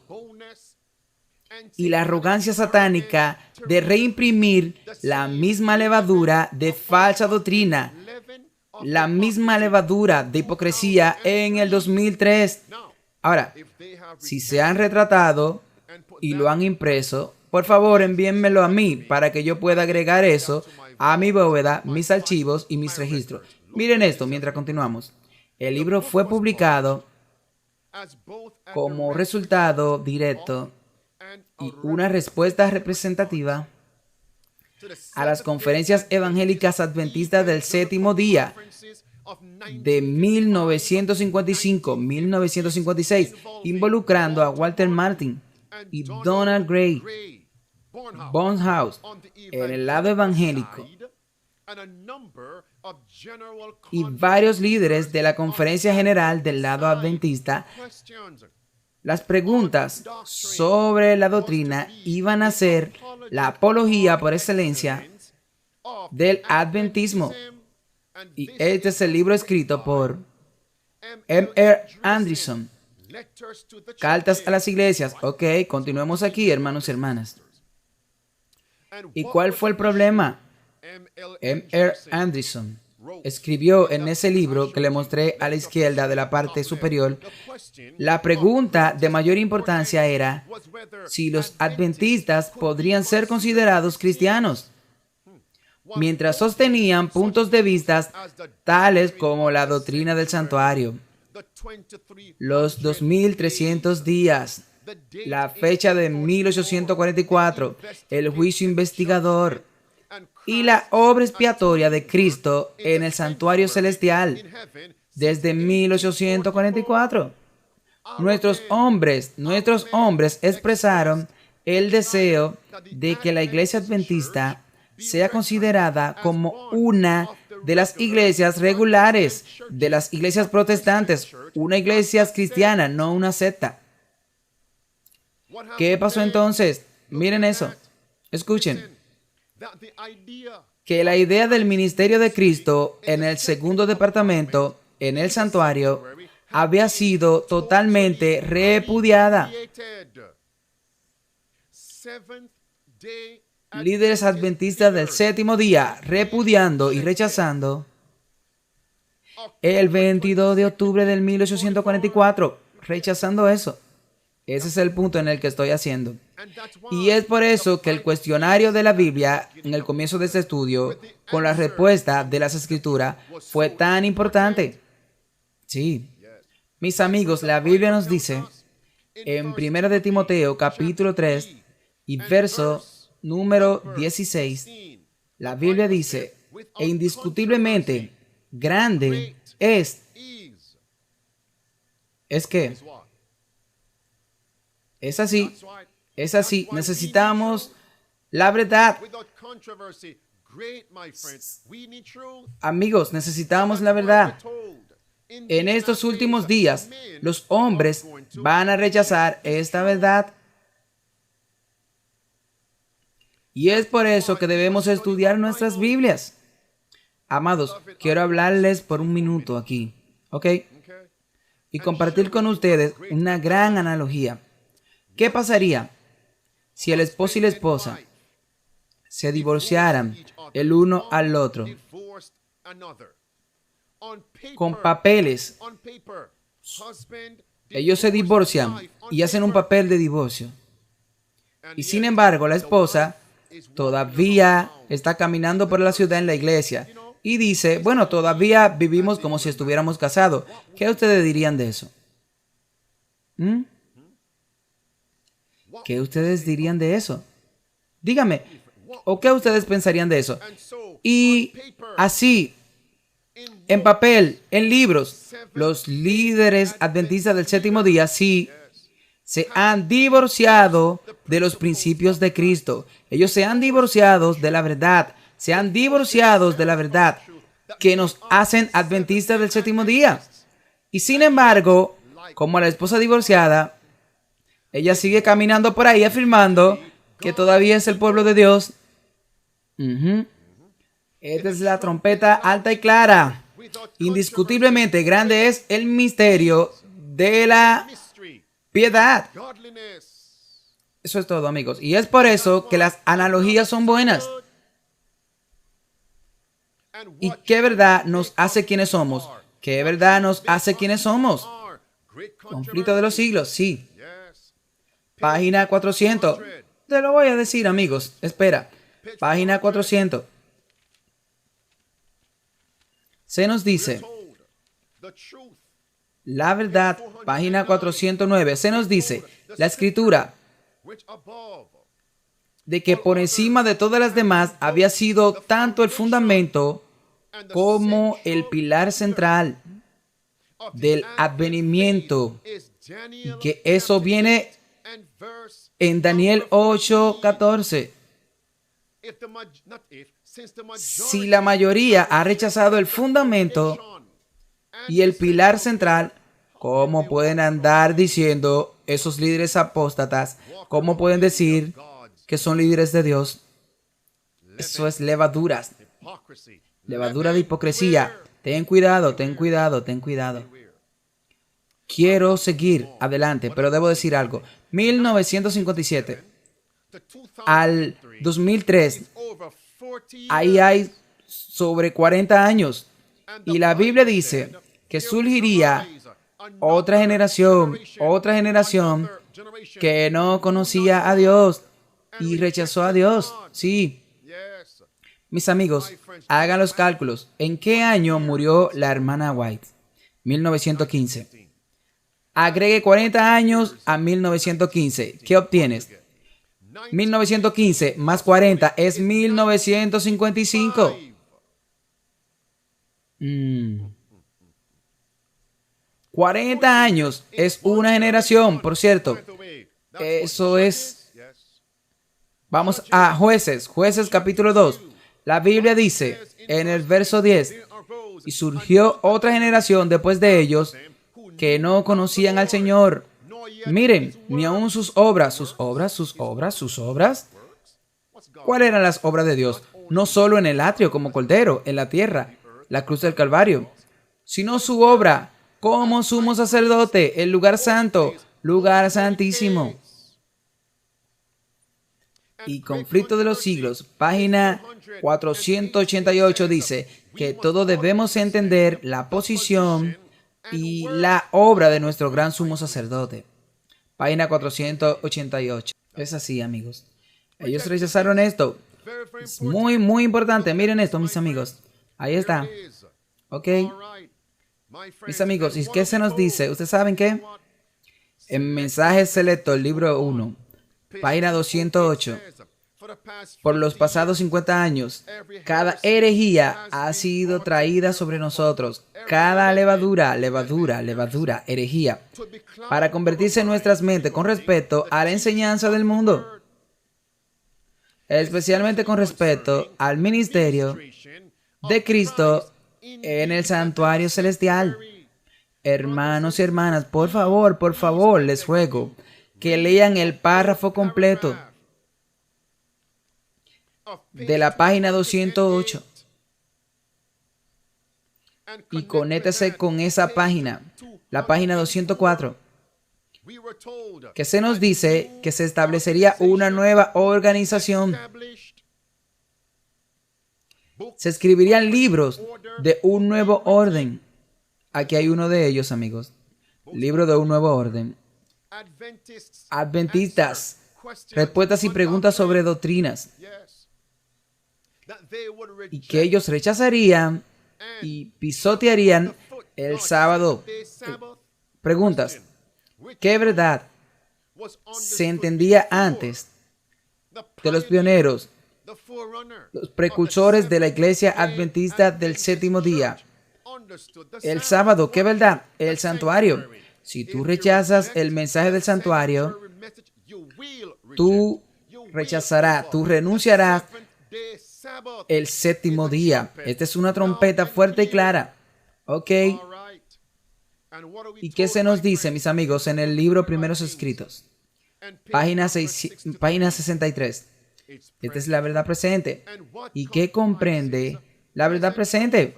S1: y la arrogancia satánica de reimprimir la misma levadura de falsa doctrina, la misma levadura de hipocresía en el 2003. Ahora, si se han retratado y lo han impreso, por favor envíenmelo a mí para que yo pueda agregar eso a mi bóveda, mis archivos y mis registros. Miren esto mientras continuamos. El libro fue publicado como resultado directo y una respuesta representativa a las conferencias evangélicas adventistas del Séptimo Día de 1955-1956, involucrando a Walter Martin y Donald Gray Barnhouse en el lado evangélico y varios líderes de la Conferencia General del lado adventista. Las preguntas sobre la doctrina iban a ser la apología por excelencia del adventismo. Y este es el libro escrito por M.R. Anderson, Cartas a las Iglesias. Ok, continuemos aquí, hermanos y hermanas. ¿Y cuál fue el problema? M.R. Anderson escribió en ese libro que le mostré a la izquierda de la parte superior. La pregunta de mayor importancia era si los adventistas podrían ser considerados cristianos, mientras sostenían puntos de vista tales como la doctrina del santuario, los 2300 días, la fecha de 1844, el juicio investigador y la obra expiatoria de Cristo en el santuario celestial desde 1844. Nuestros hombres expresaron el deseo de que la iglesia adventista sea considerada como una de las iglesias regulares, de las iglesias protestantes, una iglesia cristiana, no una secta. ¿Qué pasó entonces? Miren eso. Escuchen. Que la idea del ministerio de Cristo en el segundo departamento, en el santuario, había sido totalmente repudiada. Líderes adventistas del séptimo día repudiando y rechazando el 22 de octubre del 1844, rechazando eso. Ese es el punto en el que estoy haciendo. Y es por eso que el cuestionario de la Biblia, en el comienzo de este estudio, con la respuesta de las Escrituras, fue tan importante. Sí. Mis amigos, la Biblia nos dice, en 1 de Timoteo, capítulo 3, y verso número 16, la Biblia dice, e indiscutiblemente grande es que es así, necesitamos la verdad. Amigos, necesitamos la verdad. En estos últimos días, los hombres van a rechazar esta verdad. Y es por eso que debemos estudiar nuestras Biblias. Amados, quiero hablarles por un minuto aquí, ¿ok? Y compartir con ustedes una gran analogía. ¿Qué pasaría si el esposo y la esposa se divorciaran el uno al otro con papeles? Ellos se divorcian y hacen un papel de divorcio. Y sin embargo, la esposa todavía está caminando por la ciudad en la iglesia y dice, bueno, todavía vivimos como si estuviéramos casados. ¿Qué ustedes dirían de eso? ¿Qué ustedes dirían de eso? Dígame, ¿o qué ustedes pensarían de eso? Y así, en papel, en libros, los líderes adventistas del séptimo día sí se han divorciado de los principios de Cristo. Ellos se han divorciado de la verdad. Se han divorciado de la verdad que nos hacen adventistas del séptimo día. Y sin embargo, como la esposa divorciada, ella sigue caminando por ahí afirmando que todavía es el pueblo de Dios. Esta es la trompeta alta y clara. Indiscutiblemente grande es el misterio de la piedad. Eso es todo, amigos. Y es por eso que las analogías son buenas. ¿Y qué verdad nos hace quienes somos? ¿Qué verdad nos hace quienes somos? Conflicto de los siglos, sí. Página 400. Te lo voy a decir, amigos. Espera. Página 400. Se nos dice, la verdad, página 409, se nos dice, la escritura, de que por encima de todas las demás había sido tanto el fundamento como el pilar central del advenimiento, y que eso viene en Daniel 8:14. Si la mayoría ha rechazado el fundamento y el pilar central, ¿cómo pueden andar diciendo esos líderes apóstatas? ¿Cómo pueden decir que son líderes de Dios? Eso es levaduras. Levadura de hipocresía. Ten cuidado, ten cuidado, ten cuidado. Quiero seguir adelante, pero debo decir algo. 1957 al 2003, ahí hay sobre 40 años. Y la Biblia dice que surgiría otra generación que no conocía a Dios y rechazó a Dios. Sí, mis amigos, hagan los cálculos. ¿En qué año murió la hermana White? 1915. Agregue 40 años a 1915. ¿Qué obtienes? 1915 más 40 es 1955. 40 años es una generación, por cierto. Eso es. Vamos a Jueces capítulo 2. La Biblia dice en el verso 10, y surgió otra generación después de ellos que no conocían al Señor. Miren, ni aun sus obras. ¿Cuáles eran las obras de Dios? No solo en el atrio como cordero, en la tierra, la cruz del Calvario, sino su obra como sumo sacerdote, el lugar santo, lugar santísimo. Y Conflicto de los Siglos, página 488, dice que todos debemos entender la posición y la obra de nuestro gran sumo sacerdote. Página 488. Es así, amigos. Ellos rechazaron esto. Es muy, muy importante. Miren esto, mis amigos. Ahí está. Ok. Mis amigos, ¿y qué se nos dice? ¿Ustedes saben qué? En Mensajes Selectos, libro 1, página 208. Por los pasados 50 años, cada herejía ha sido traída sobre nosotros. Cada levadura, herejía, para convertirse en nuestras mentes con respecto a la enseñanza del mundo, especialmente con respecto al ministerio de Cristo en el santuario celestial. Hermanos y hermanas, por favor, les ruego que lean el párrafo completo de la página 208 y conéctese con esa página, la página 204, que se nos dice que se establecería una nueva organización. Se escribirían libros de un nuevo orden. Aquí hay uno de ellos, amigos. Libro de un nuevo orden. Adventistas, respuestas y preguntas sobre doctrinas. Y que ellos rechazarían y pisotearían el sábado. Preguntas. ¿Qué verdad se entendía antes de los pioneros, los precursores de la iglesia adventista del séptimo día? El sábado, ¿qué verdad? El santuario. Si tú rechazas el mensaje del santuario, tú rechazarás, tú renunciarás el séptimo día. Esta es una trompeta fuerte y clara. Ok. ¿Y qué se nos dice, mis amigos, en el libro Primeros Escritos? Página 63. Esta es la verdad presente. ¿Y qué comprende la verdad presente?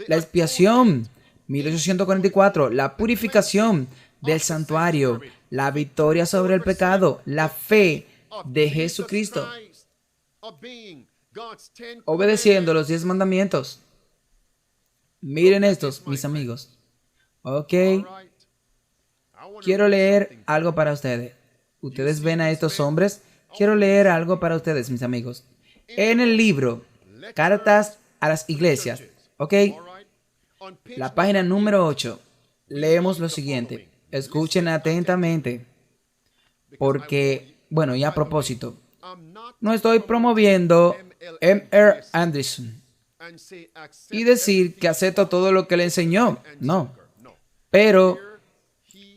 S1: La expiación, 1844, la purificación del santuario, la victoria sobre el pecado, la fe de Jesucristo, obedeciendo los 10 mandamientos. Miren estos, mis amigos. Ok. Quiero leer algo para ustedes. ¿Ustedes ven a estos hombres? Quiero leer algo para ustedes, mis amigos. En el libro Cartas a las Iglesias, ok, la página número 8, leemos lo siguiente. Escuchen atentamente, porque, bueno, y a propósito, no estoy promoviendo M.R. Anderson y decir que acepto todo lo que le enseñó, no. Pero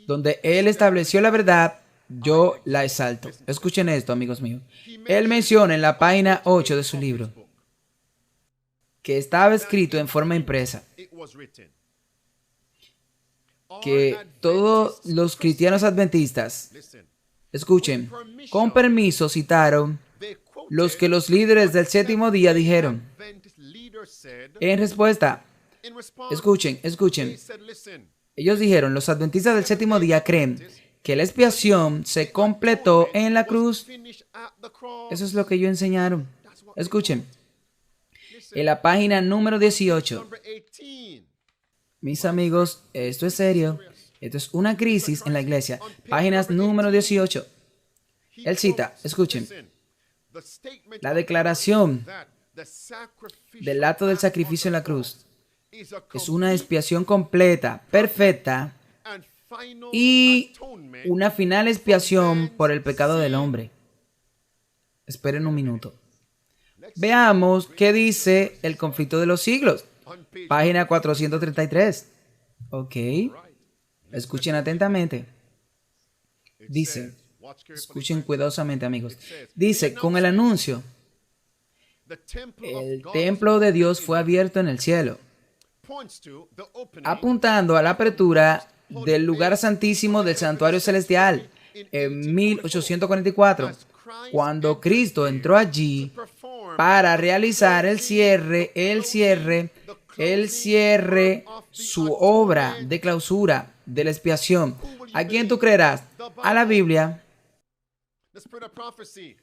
S1: donde él estableció la verdad, yo la exalto. Escuchen esto, amigos míos. Él menciona en la página 8 de su libro que estaba escrito en forma impresa, que todos los cristianos adventistas, escuchen, con permiso citaron los que los líderes del séptimo día dijeron. En respuesta, escuchen. Ellos dijeron, los adventistas del séptimo día creen que la expiación se completó en la cruz. Eso es lo que ellos enseñaron. Escuchen. En la página número 18. Mis amigos, esto es serio. Esto es una crisis en la iglesia. Páginas número 18. Él cita, escuchen. La declaración del acto del sacrificio en la cruz es una expiación completa, perfecta y una final expiación por el pecado del hombre. Esperen un minuto. Veamos qué dice el conflicto de los siglos. Página 433. Ok. Escuchen atentamente. Dice, escuchen cuidadosamente, amigos. Dice, con el anuncio, el templo de Dios fue abierto en el cielo, apuntando a la apertura del lugar santísimo del santuario celestial en 1844, cuando Cristo entró allí para realizar el cierre, su obra de clausura, de la expiación. ¿A quién tú creerás? ¿A la Biblia,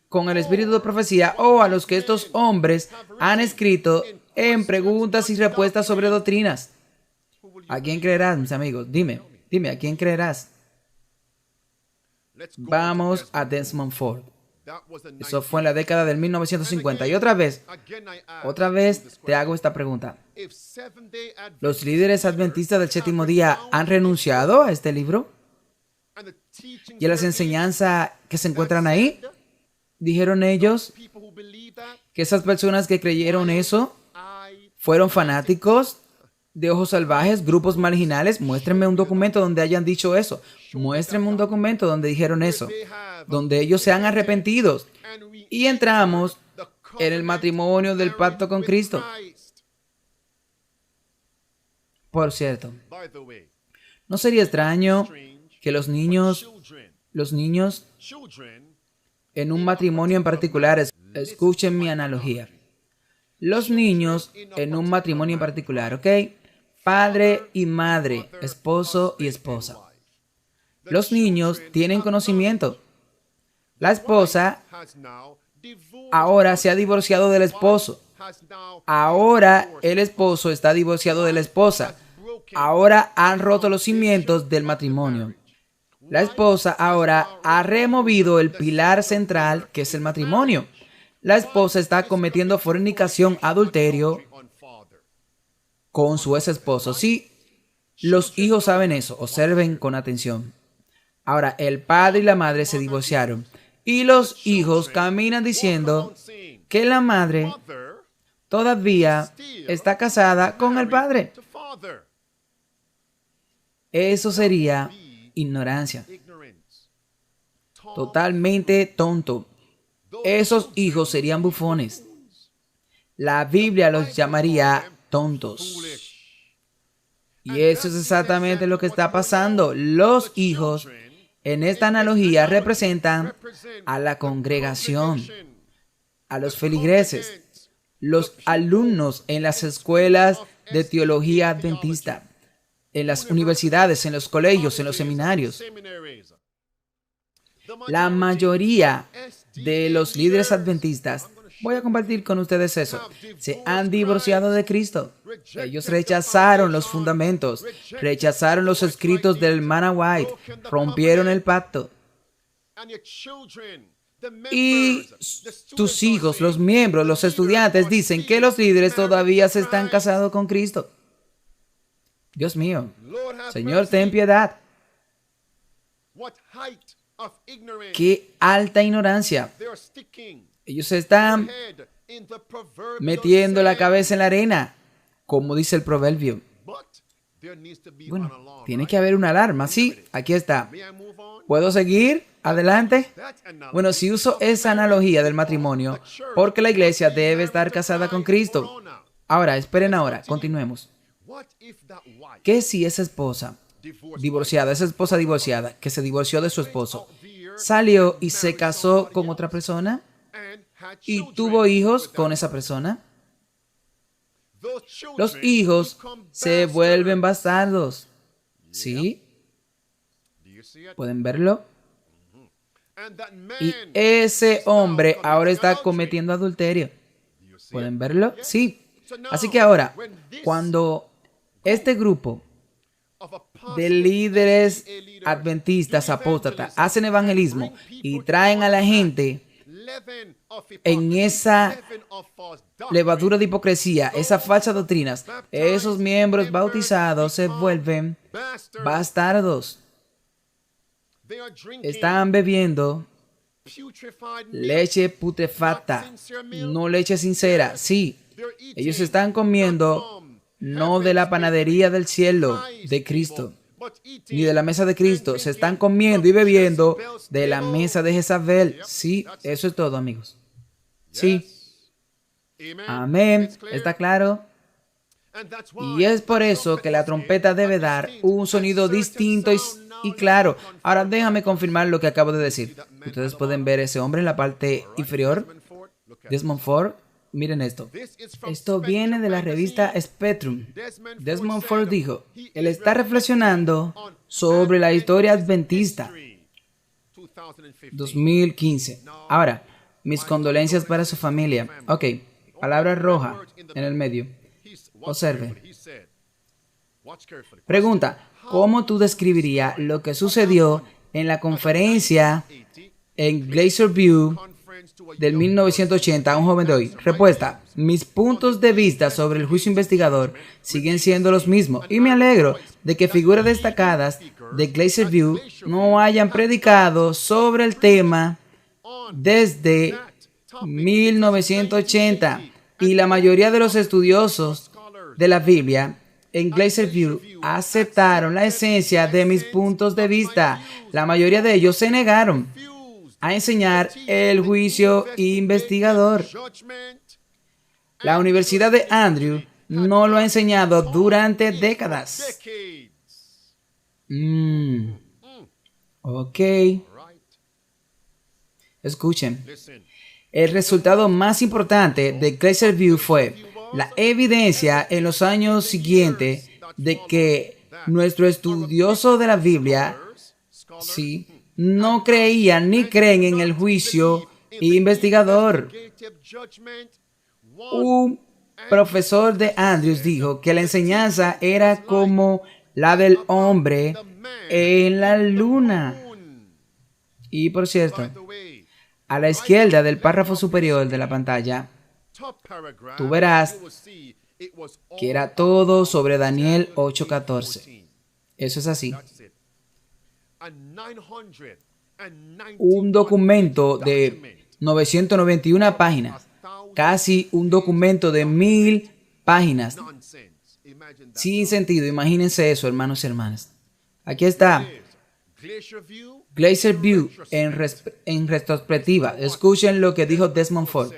S1: con el espíritu de profecía, o a los que estos hombres han escrito en preguntas y respuestas sobre doctrinas? ¿A quién creerás, mis amigos? Dime, ¿a quién creerás? Vamos a Desmond Ford. Eso fue en la década del 1950. Y otra vez te hago esta pregunta. ¿Los líderes adventistas del séptimo día han renunciado a este libro y a las enseñanzas que se encuentran ahí? ¿Dijeron ellos que esas personas que creyeron eso fueron fanáticos de ojos salvajes, grupos marginales? Muéstrenme un documento donde hayan dicho eso. Muéstrenme un documento donde dijeron eso, donde ellos se han arrepentido. Y entramos en el matrimonio del pacto con Cristo. Por cierto, ¿no sería extraño que los niños en un matrimonio en particular, escuchen mi analogía, los niños en un matrimonio en particular, ¿ok? Padre y madre, esposo y esposa. Los niños tienen conocimiento. La esposa ahora se ha divorciado del esposo. Ahora el esposo está divorciado de la esposa. Ahora han roto los cimientos del matrimonio. La esposa ahora ha removido el pilar central, que es el matrimonio. La esposa está cometiendo fornicación, adulterio con su ex esposo. Sí, los hijos saben eso. Observen con atención. Ahora, el padre y la madre se divorciaron. Y los hijos caminan diciendo que la madre todavía está casada con el padre. Eso sería ignorancia. Totalmente tonto. Esos hijos serían bufones. La Biblia los llamaría tontos. Y eso es exactamente lo que está pasando. Los hijos, en esta analogía, representan a la congregación, a los feligreses, los alumnos en las escuelas de teología adventista, en las universidades, en los colegios, en los seminarios. La mayoría de los líderes adventistas, voy a compartir con ustedes eso, se han divorciado de Cristo. Ellos rechazaron los fundamentos, rechazaron los escritos del hermana White, rompieron el pacto. Y tus hijos, los miembros, los estudiantes dicen que los líderes todavía se están casados con Cristo. Dios mío, Señor, ten piedad. Qué alta ignorancia. Ellos se están metiendo la cabeza en la arena, como dice el proverbio. Bueno, tiene que haber una alarma. Sí, aquí está. ¿Puedo seguir? Adelante. Bueno, si uso esa analogía del matrimonio, porque la iglesia debe estar casada con Cristo. Ahora, esperen ahora, continuemos. ¿Qué si esa esposa divorciada, esa esposa divorciada, que se divorció de su esposo, salió y se casó con otra persona y tuvo hijos con esa persona? Los hijos se vuelven bastardos. ¿Sí? ¿Pueden verlo? Y ese hombre ahora está cometiendo adulterio. ¿Pueden verlo? Sí. Así que ahora, cuando este grupo de líderes adventistas apóstatas hacen evangelismo y traen a la gente en esa levadura de hipocresía, esas falsas doctrinas, esos miembros bautizados se vuelven bastardos. Están bebiendo leche putrefacta, no leche sincera. Sí, ellos están comiendo no de la panadería del cielo de Cristo, ni de la mesa de Cristo. Se están comiendo y bebiendo de la mesa de Jezabel. Sí, eso es todo, amigos. Sí. Amén. ¿Está claro? Y es por eso que la trompeta debe dar un sonido distinto y claro. Ahora déjame confirmar lo que acabo de decir. Ustedes pueden ver ese hombre en la parte inferior. Desmond Ford. Miren esto. Esto viene de la revista Spectrum. Desmond Ford dijo, él está reflexionando sobre la historia adventista. 2015. Ahora, mis condolencias para su familia. Ok, palabra roja en el medio. Observe. Pregunta, ¿cómo tú describirías lo que sucedió en la conferencia en Glacier View del 1980 a un joven de hoy? Respuesta, mis puntos de vista sobre el juicio investigador siguen siendo los mismos y me alegro de que figuras destacadas de Glacier View no hayan predicado sobre el tema desde 1980 y la mayoría de los estudiosos de la Biblia en Glacier View aceptaron la esencia de mis puntos de vista. La mayoría de ellos se negaron a enseñar el juicio investigador. La Universidad de Andrew no lo ha enseñado durante décadas. Ok. Escuchen. El resultado más importante de Glacier View fue la evidencia en los años siguientes de que nuestro estudioso de la Biblia, sí, no creían ni creen en el juicio investigador. Un profesor de Andrews dijo que la enseñanza era como la del hombre en la luna. Y por cierto, a la izquierda del párrafo superior de la pantalla, tú verás que era todo sobre Daniel 8:14. Eso es así. Un documento de 991 páginas, casi un documento de 1000 páginas. Sin sentido, imagínense eso, hermanos y hermanas. Aquí está. Glacier View en retrospectiva. Escuchen lo que dijo Desmond Ford.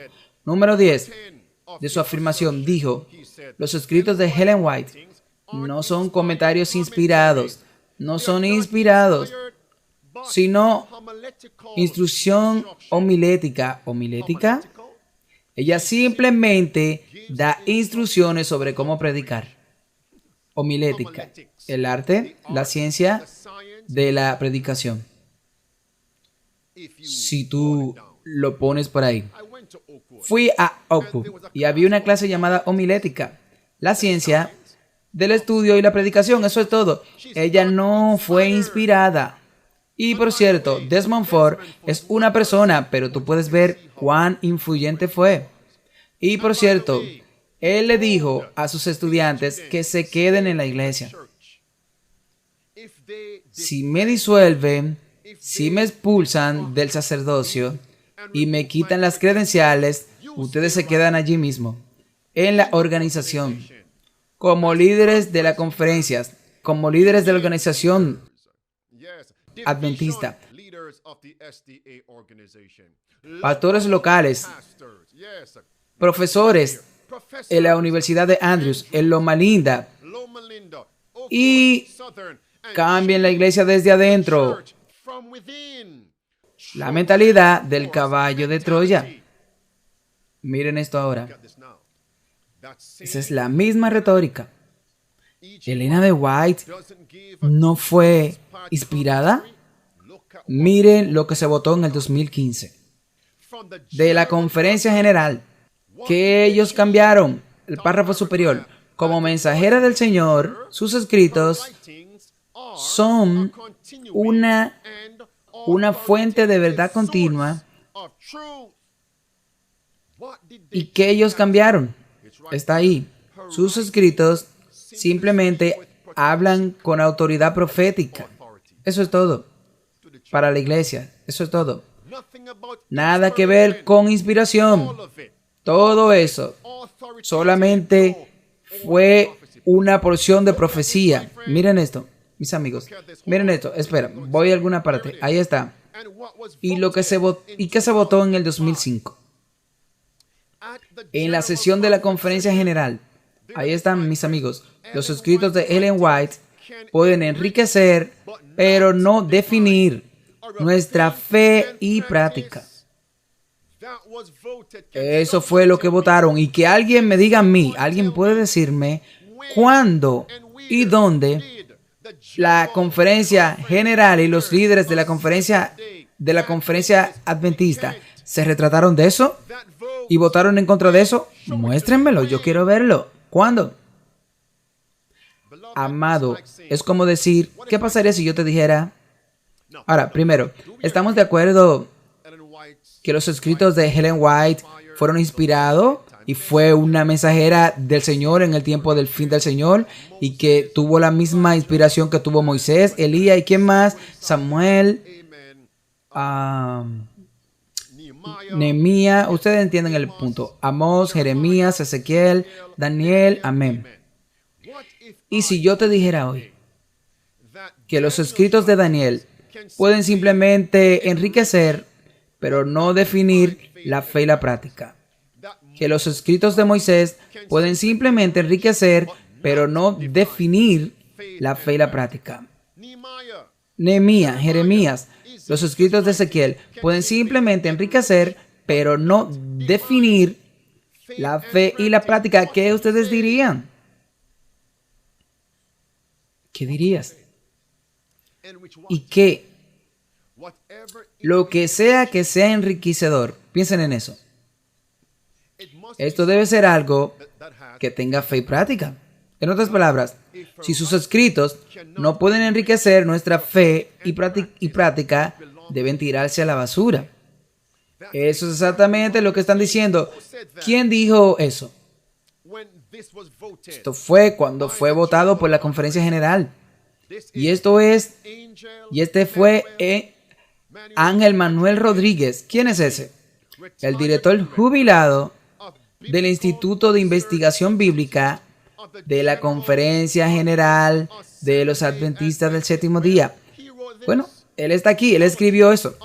S1: Número 10 de su afirmación dijo, los escritos de Ellen White no son comentarios inspirados, no son inspirados, sino instrucción homilética. ¿Homilética? Ella simplemente da instrucciones sobre cómo predicar. Homilética, el arte, la ciencia de la predicación. Si tú lo pones por ahí. Fui a Oakwood y había una clase llamada homilética, la ciencia del estudio y la predicación, eso es todo. Ella no fue inspirada. Y por cierto, Desmond Ford es una persona, pero tú puedes ver cuán influyente fue. Y por cierto, él le dijo a sus estudiantes que se queden en la iglesia. Si me disuelven, si me expulsan del sacerdocio y me quitan las credenciales, ustedes se quedan allí mismo, en la organización, como líderes de las conferencias, como líderes de la organización adventista. pastores locales, profesores en la Universidad de Andrews, en Loma Linda, y cambien la iglesia desde adentro. La mentalidad del caballo de Troya. Miren esto ahora. Esa es la misma retórica. Elena de White no fue inspirada. Miren lo que se votó en el 2015. De la conferencia general, que ellos cambiaron el párrafo superior. Como mensajera del Señor, sus escritos son una fuente de verdad continua. ¿Y que ellos cambiaron? Está ahí. Sus escritos simplemente hablan con autoridad profética. Eso es todo. Para la iglesia. Eso es todo. Nada que ver con inspiración. Todo eso solamente fue una porción de profecía. Miren esto, mis amigos. Miren esto. Espera, voy a alguna parte. Ahí está. Y lo que se votó en el 2005. En la sesión de la conferencia general. Ahí están, mis amigos. Los escritos de Ellen White pueden enriquecer, pero no definir nuestra fe y práctica. Eso fue lo que votaron. Y que alguien me diga a mí, alguien puede decirme cuándo y dónde la conferencia general y los líderes de la conferencia adventista se retrataron de eso y votaron en contra de eso. Muéstrenmelo, yo quiero verlo. ¿Cuándo? Amado, es como decir, ¿qué pasaría si yo te dijera? Ahora, primero, ¿estamos de acuerdo que los escritos de Ellen White fueron inspirados y fue una mensajera del Señor en el tiempo del fin del Señor y que tuvo la misma inspiración que tuvo Moisés, Elías y quién más? Samuel, Nehemías, ustedes entienden el punto. Amós, Jeremías, Ezequiel, Daniel, amén. Y si yo te dijera hoy que los escritos de Daniel pueden simplemente enriquecer, pero no definir la fe y la práctica. Que los escritos de Moisés pueden simplemente enriquecer, pero no definir la fe y la práctica. Nehemías, Jeremías, los escritos de Ezequiel pueden simplemente enriquecer, pero no definir la fe y la práctica. ¿Qué ustedes dirían? ¿Qué dirías? Y que lo que sea enriquecedor, piensen en eso. Esto debe ser algo que tenga fe y práctica. En otras palabras, si sus escritos no pueden enriquecer nuestra fe y práctica, deben tirarse a la basura. Eso es exactamente lo que están diciendo. ¿Quién dijo eso? Esto fue cuando fue votado por la conferencia general. Y este fue Ángel Manuel Rodríguez. ¿Quién es ese? El director jubilado del Instituto de Investigación Bíblica de la Conferencia General de los Adventistas del Séptimo Día. Bueno, él está aquí, él escribió eso.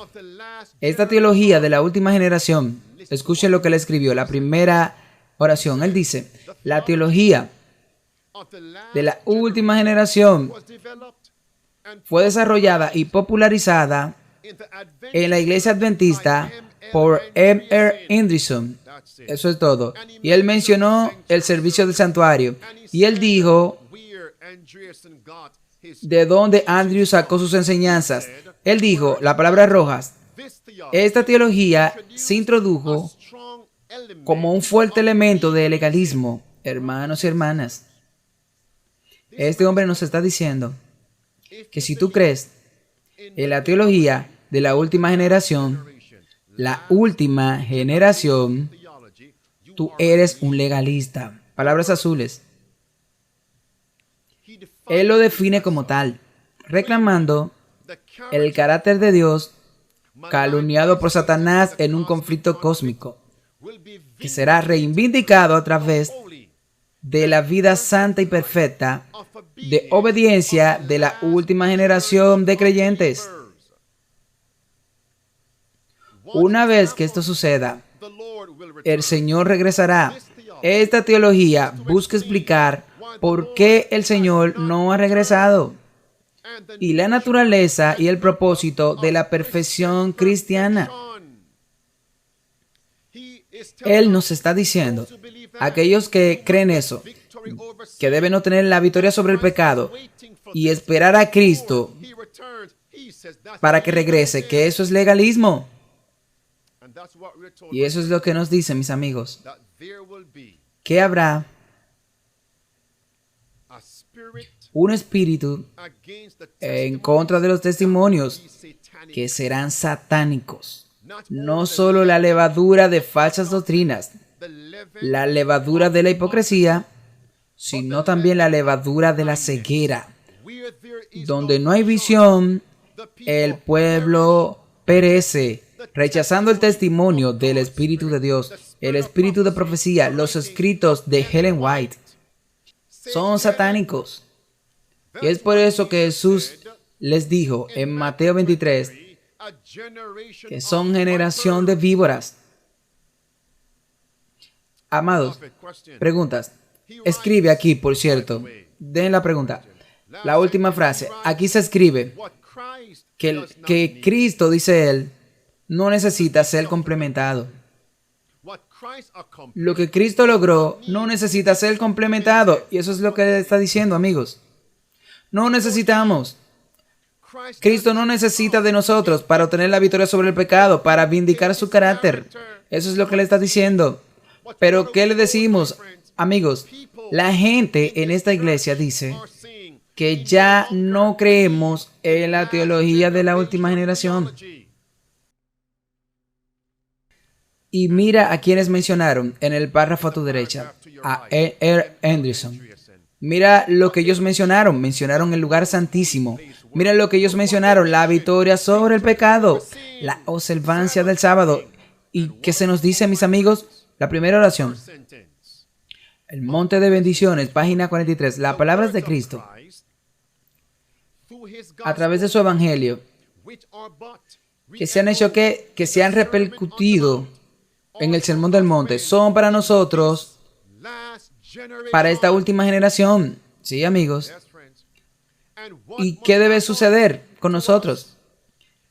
S1: Esta teología de la última generación, escuchen lo que él escribió, la primera oración. Él dice, la teología de la última generación fue desarrollada y popularizada en la iglesia adventista por M.R. Anderson. Eso es todo. Y él mencionó el servicio del santuario. Y él dijo de dónde Andrew sacó sus enseñanzas. Él dijo, la palabra rojas. Esta teología se introdujo como un fuerte elemento de legalismo. Hermanos y hermanas, este hombre nos está diciendo que si tú crees en la teología de la última generación, tú eres un legalista. Palabras azules. Él lo define como tal, reclamando el carácter de Dios calumniado por Satanás en un conflicto cósmico, que será reivindicado a través de la vida santa y perfecta de obediencia de la última generación de creyentes. Una vez que esto suceda, el Señor regresará. Esta teología busca explicar por qué el Señor no ha regresado y la naturaleza y el propósito de la perfección cristiana. Él nos está diciendo, aquellos que creen eso, que deben obtener la victoria sobre el pecado y esperar a Cristo para que regrese, que eso es legalismo. Y eso es lo que nos dice, mis amigos, que habrá un espíritu en contra de los testimonios que serán satánicos. No solo la levadura de falsas doctrinas, la levadura de la hipocresía, sino también la levadura de la ceguera. Donde no hay visión, el pueblo perece, rechazando el testimonio del Espíritu de Dios, el espíritu de profecía. Los escritos de Ellen White son satánicos. Y es por eso que Jesús les dijo en Mateo 23 que son generación de víboras. Amados, preguntas. Escribe aquí, por cierto. Den la pregunta. La última frase. Aquí se escribe que Cristo, dice él, no necesita ser complementado. Lo que Cristo logró no necesita ser complementado. Y eso es lo que él está diciendo, amigos. No necesitamos. Cristo no necesita de nosotros para obtener la victoria sobre el pecado, para vindicar su carácter. Eso es lo que le está diciendo. Pero, ¿qué le decimos, amigos? La gente en esta iglesia dice que ya no creemos en la teología de la última generación. Y mira a quienes mencionaron en el párrafo a tu derecha, a R. Anderson. Mira lo que ellos mencionaron. Mencionaron el lugar santísimo. Mira lo que ellos mencionaron. La victoria sobre el pecado. La observancia del sábado. ¿Y qué se nos dice, mis amigos? La primera oración. El monte de bendiciones, página 43. Las palabras de Cristo a través de su evangelio que se han hecho que se han repercutido en el sermón del monte son para nosotros, para esta última generación. Sí, amigos. ¿Y qué debe suceder con nosotros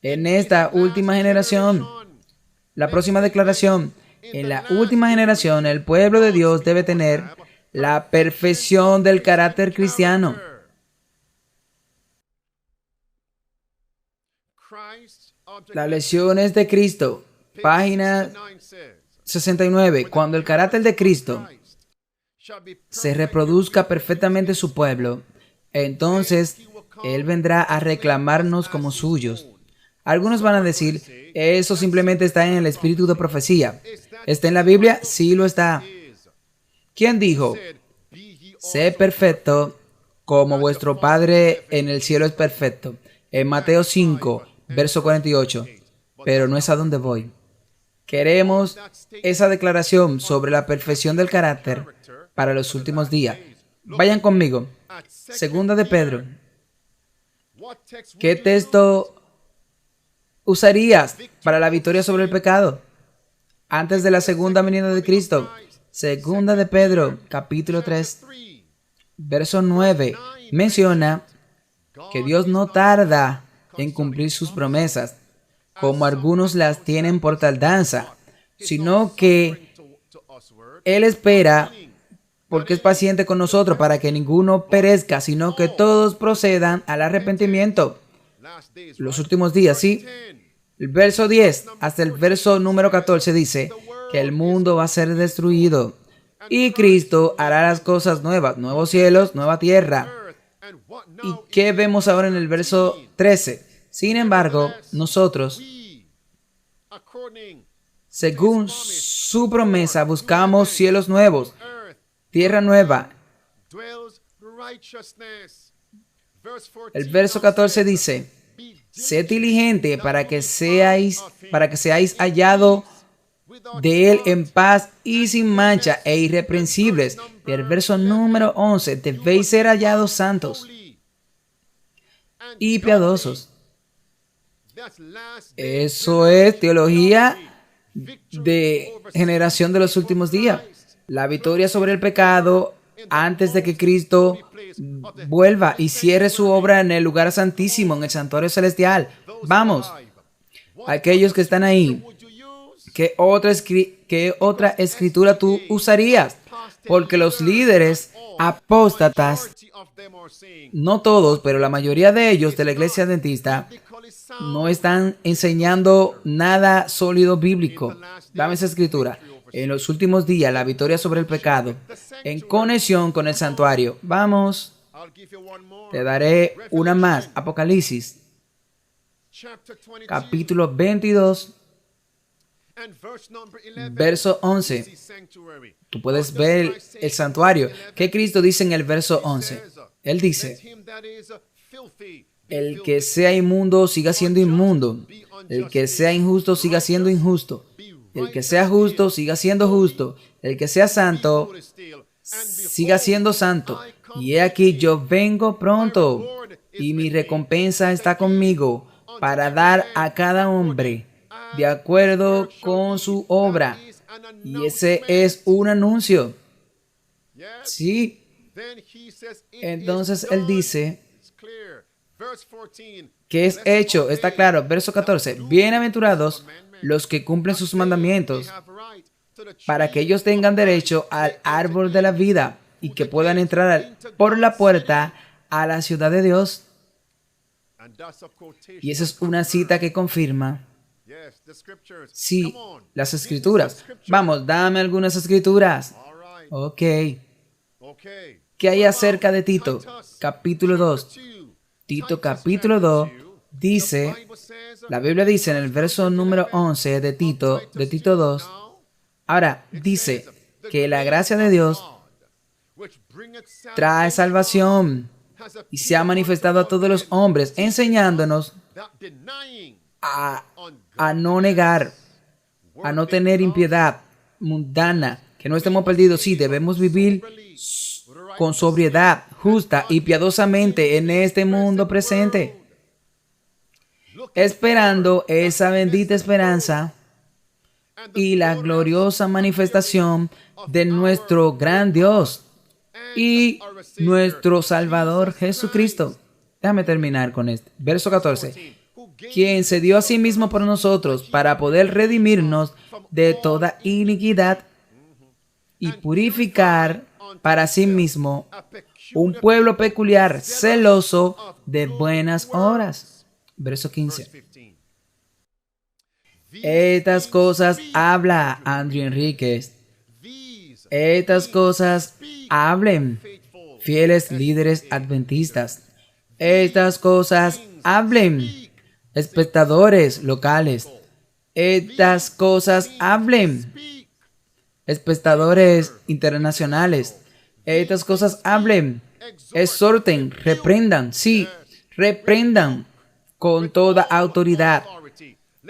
S1: en esta última generación? La próxima declaración. En la última generación, el pueblo de Dios debe tener la perfección del carácter cristiano. Las lecciones de Cristo, página 69. Cuando el carácter de Cristo se reproduzca perfectamente en su pueblo, entonces Él vendrá a reclamarnos como suyos. Algunos van a decir, eso simplemente está en el espíritu de profecía. ¿Está en la Biblia? Sí, lo está. ¿Quién dijo? Sé perfecto como vuestro Padre en el cielo es perfecto. En Mateo 5, verso 48. Pero no es a donde voy. Queremos esa declaración sobre la perfección del carácter para los últimos días. Vayan conmigo. Segunda de Pedro. ¿Qué texto usarías para la victoria sobre el pecado antes de la segunda venida de Cristo? Segunda de Pedro, capítulo 3, verso 9, menciona que Dios no tarda en cumplir sus promesas, como algunos las tienen por tardanza, sino que Él espera, porque es paciente con nosotros, para que ninguno perezca, sino que todos procedan al arrepentimiento. Los últimos días, ¿sí? El verso 10 hasta el verso número 14 dice que el mundo va a ser destruido y Cristo hará las cosas nuevas, nuevos cielos, nueva tierra. ¿Y qué vemos ahora en el verso 13? Sin embargo, nosotros, según su promesa, buscamos cielos nuevos, tierra nueva. El verso 14 dice: sed diligente para que seáis hallado de Él en paz y sin mancha e irreprensibles. Y el verso número 11: debéis ser hallados santos y piadosos. Eso es teología de generación de los últimos días. La victoria sobre el pecado antes de que Cristo vuelva y cierre su obra en el lugar santísimo, en el santuario celestial. Vamos, aquellos que están ahí, ¿qué otra escritura tú usarías? Porque los líderes apóstatas, no todos, pero la mayoría de ellos de la iglesia adventista, no están enseñando nada sólido bíblico. Dame esa escritura. En los últimos días, la victoria sobre el pecado, en conexión con el santuario. Vamos, te daré una más. Apocalipsis, capítulo 22, verso 11. Tú puedes ver el santuario. ¿Qué Cristo dice en el verso 11? Él dice: el que sea inmundo siga siendo inmundo. El que sea injusto siga siendo injusto. El que sea justo siga siendo justo. El que sea santo siga siendo santo. Y he aquí yo vengo pronto, y mi recompensa está conmigo, para dar a cada hombre de acuerdo con su obra. Y ese es un anuncio. Sí. Entonces él dice que es hecho, está claro. Verso 14. Bienaventurados los que cumplen sus mandamientos, para que ellos tengan derecho al árbol de la vida y que puedan entrar por la puerta a la ciudad de Dios. Y esa es una cita que confirma. Sí, las escrituras. Vamos, dame algunas escrituras. Ok. ¿Qué hay acerca de Tito? Capítulo 2. Tito capítulo 2 dice, la Biblia dice en el verso número 11 de Tito 2, ahora dice que la gracia de Dios trae salvación y se ha manifestado a todos los hombres, enseñándonos a no negar, a no tener impiedad mundana, que no estemos perdidos. Sí, debemos vivir con sobriedad, justa y piadosamente en este mundo presente, esperando esa bendita esperanza y la gloriosa manifestación de nuestro gran Dios y nuestro Salvador Jesucristo. Déjame terminar con este. Verso 14. Quien se dio a sí mismo por nosotros para poder redimirnos de toda iniquidad y purificar para sí mismo un pueblo peculiar, celoso de buenas obras. Verso 15. Estas cosas habla Andrew Enríquez. Estas cosas hablen fieles líderes adventistas. Estas cosas hablen espectadores locales. Estas cosas hablen espectadores internacionales. Estas cosas hablen, exhorten, reprendan, sí, reprendan con toda autoridad,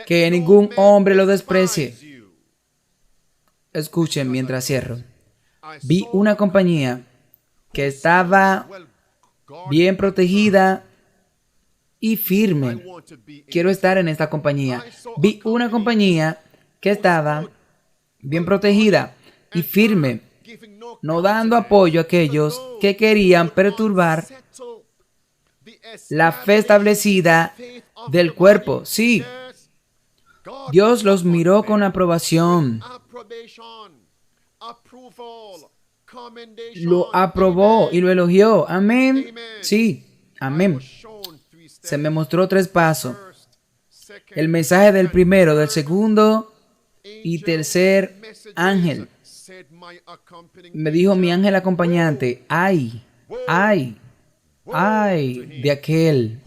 S1: que ningún hombre lo desprecie. Escuchen mientras cierro. Vi una compañía que estaba bien protegida y firme. Quiero estar en esta compañía. Vi una compañía que estaba bien protegida y firme, no dando apoyo a aquellos que querían perturbar la fe establecida del cuerpo. Sí, Dios los miró con aprobación. Lo aprobó y lo elogió. Amén. Sí, amén. Se me mostró 3 pasos. El mensaje del primero, del segundo y tercer ángel. Me dijo mi ángel acompañante, ay de aquel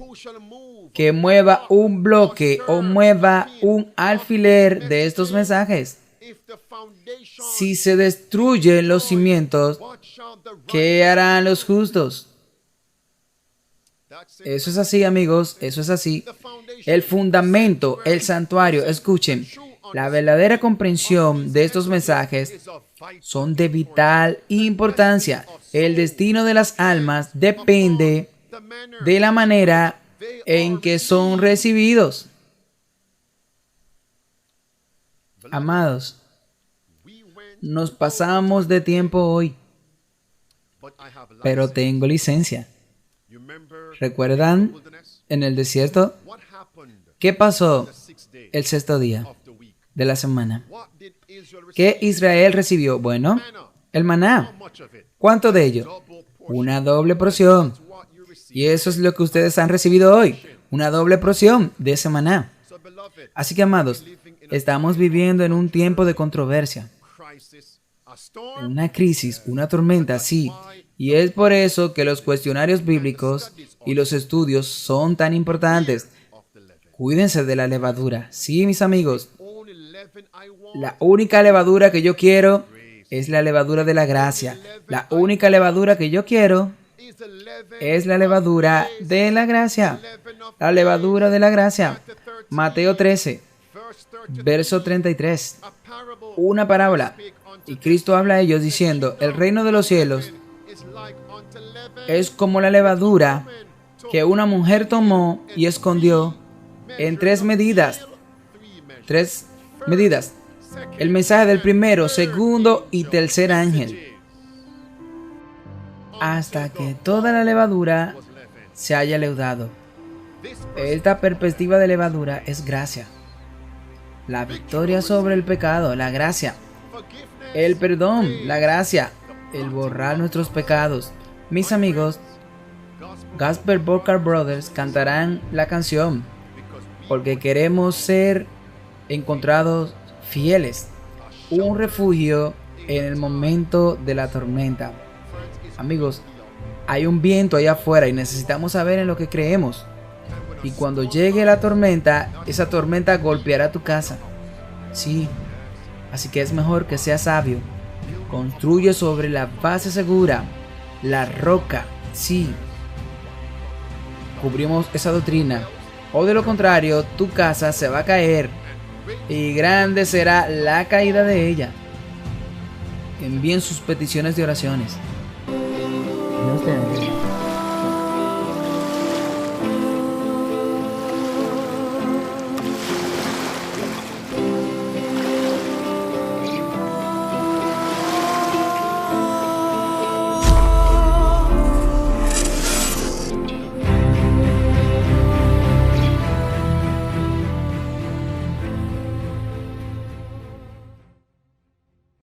S1: que mueva un bloque o mueva un alfiler de estos mensajes. Si se destruyen los cimientos, ¿qué harán los justos? Eso es así, amigos, eso es así. El fundamento, el santuario, escuchen, la verdadera comprensión de estos mensajes son de vital importancia. El destino de las almas depende de la manera en que son recibidos. Amados, nos pasamos de tiempo hoy, pero tengo licencia. ¿Recuerdan en el desierto? ¿Qué pasó el sexto día de la semana? ¿Qué Israel recibió? Bueno, el maná. ¿Cuánto de ello? Una doble porción. Y eso es lo que ustedes han recibido hoy. Una doble porción de ese maná. Así que, amados, estamos viviendo en un tiempo de controversia. Una crisis, una tormenta, sí. Y es por eso que los cuestionarios bíblicos y los estudios son tan importantes. Cuídense de la levadura. Sí, mis amigos. La única levadura que yo quiero es la levadura de la gracia. La única levadura que yo quiero es la levadura de la gracia. La levadura de la gracia. Mateo 13, verso 33. Una parábola. Y Cristo habla a ellos diciendo, el reino de los cielos es como la levadura que una mujer tomó y escondió en 3 medidas. 3 medidas. El mensaje del primero, segundo y tercer ángel. Hasta que toda la levadura se haya leudado. Esta perspectiva de levadura es gracia. La victoria sobre el pecado, la gracia. El perdón, la gracia. El borrar nuestros pecados. Mis amigos, Gospel Vocal Brothers cantarán la canción porque queremos ser encontrados fieles, un refugio en el momento de la tormenta. Amigos, hay un viento allá afuera y necesitamos saber en lo que creemos. Y cuando llegue la tormenta, esa tormenta golpeará tu casa. Sí, así que es mejor que seas sabio. Construye sobre la base segura, la roca. Sí, cubrimos esa doctrina. O de lo contrario, tu casa se va a caer y grande será la caída de ella. Envíen sus peticiones de oraciones. Dios te bendiga.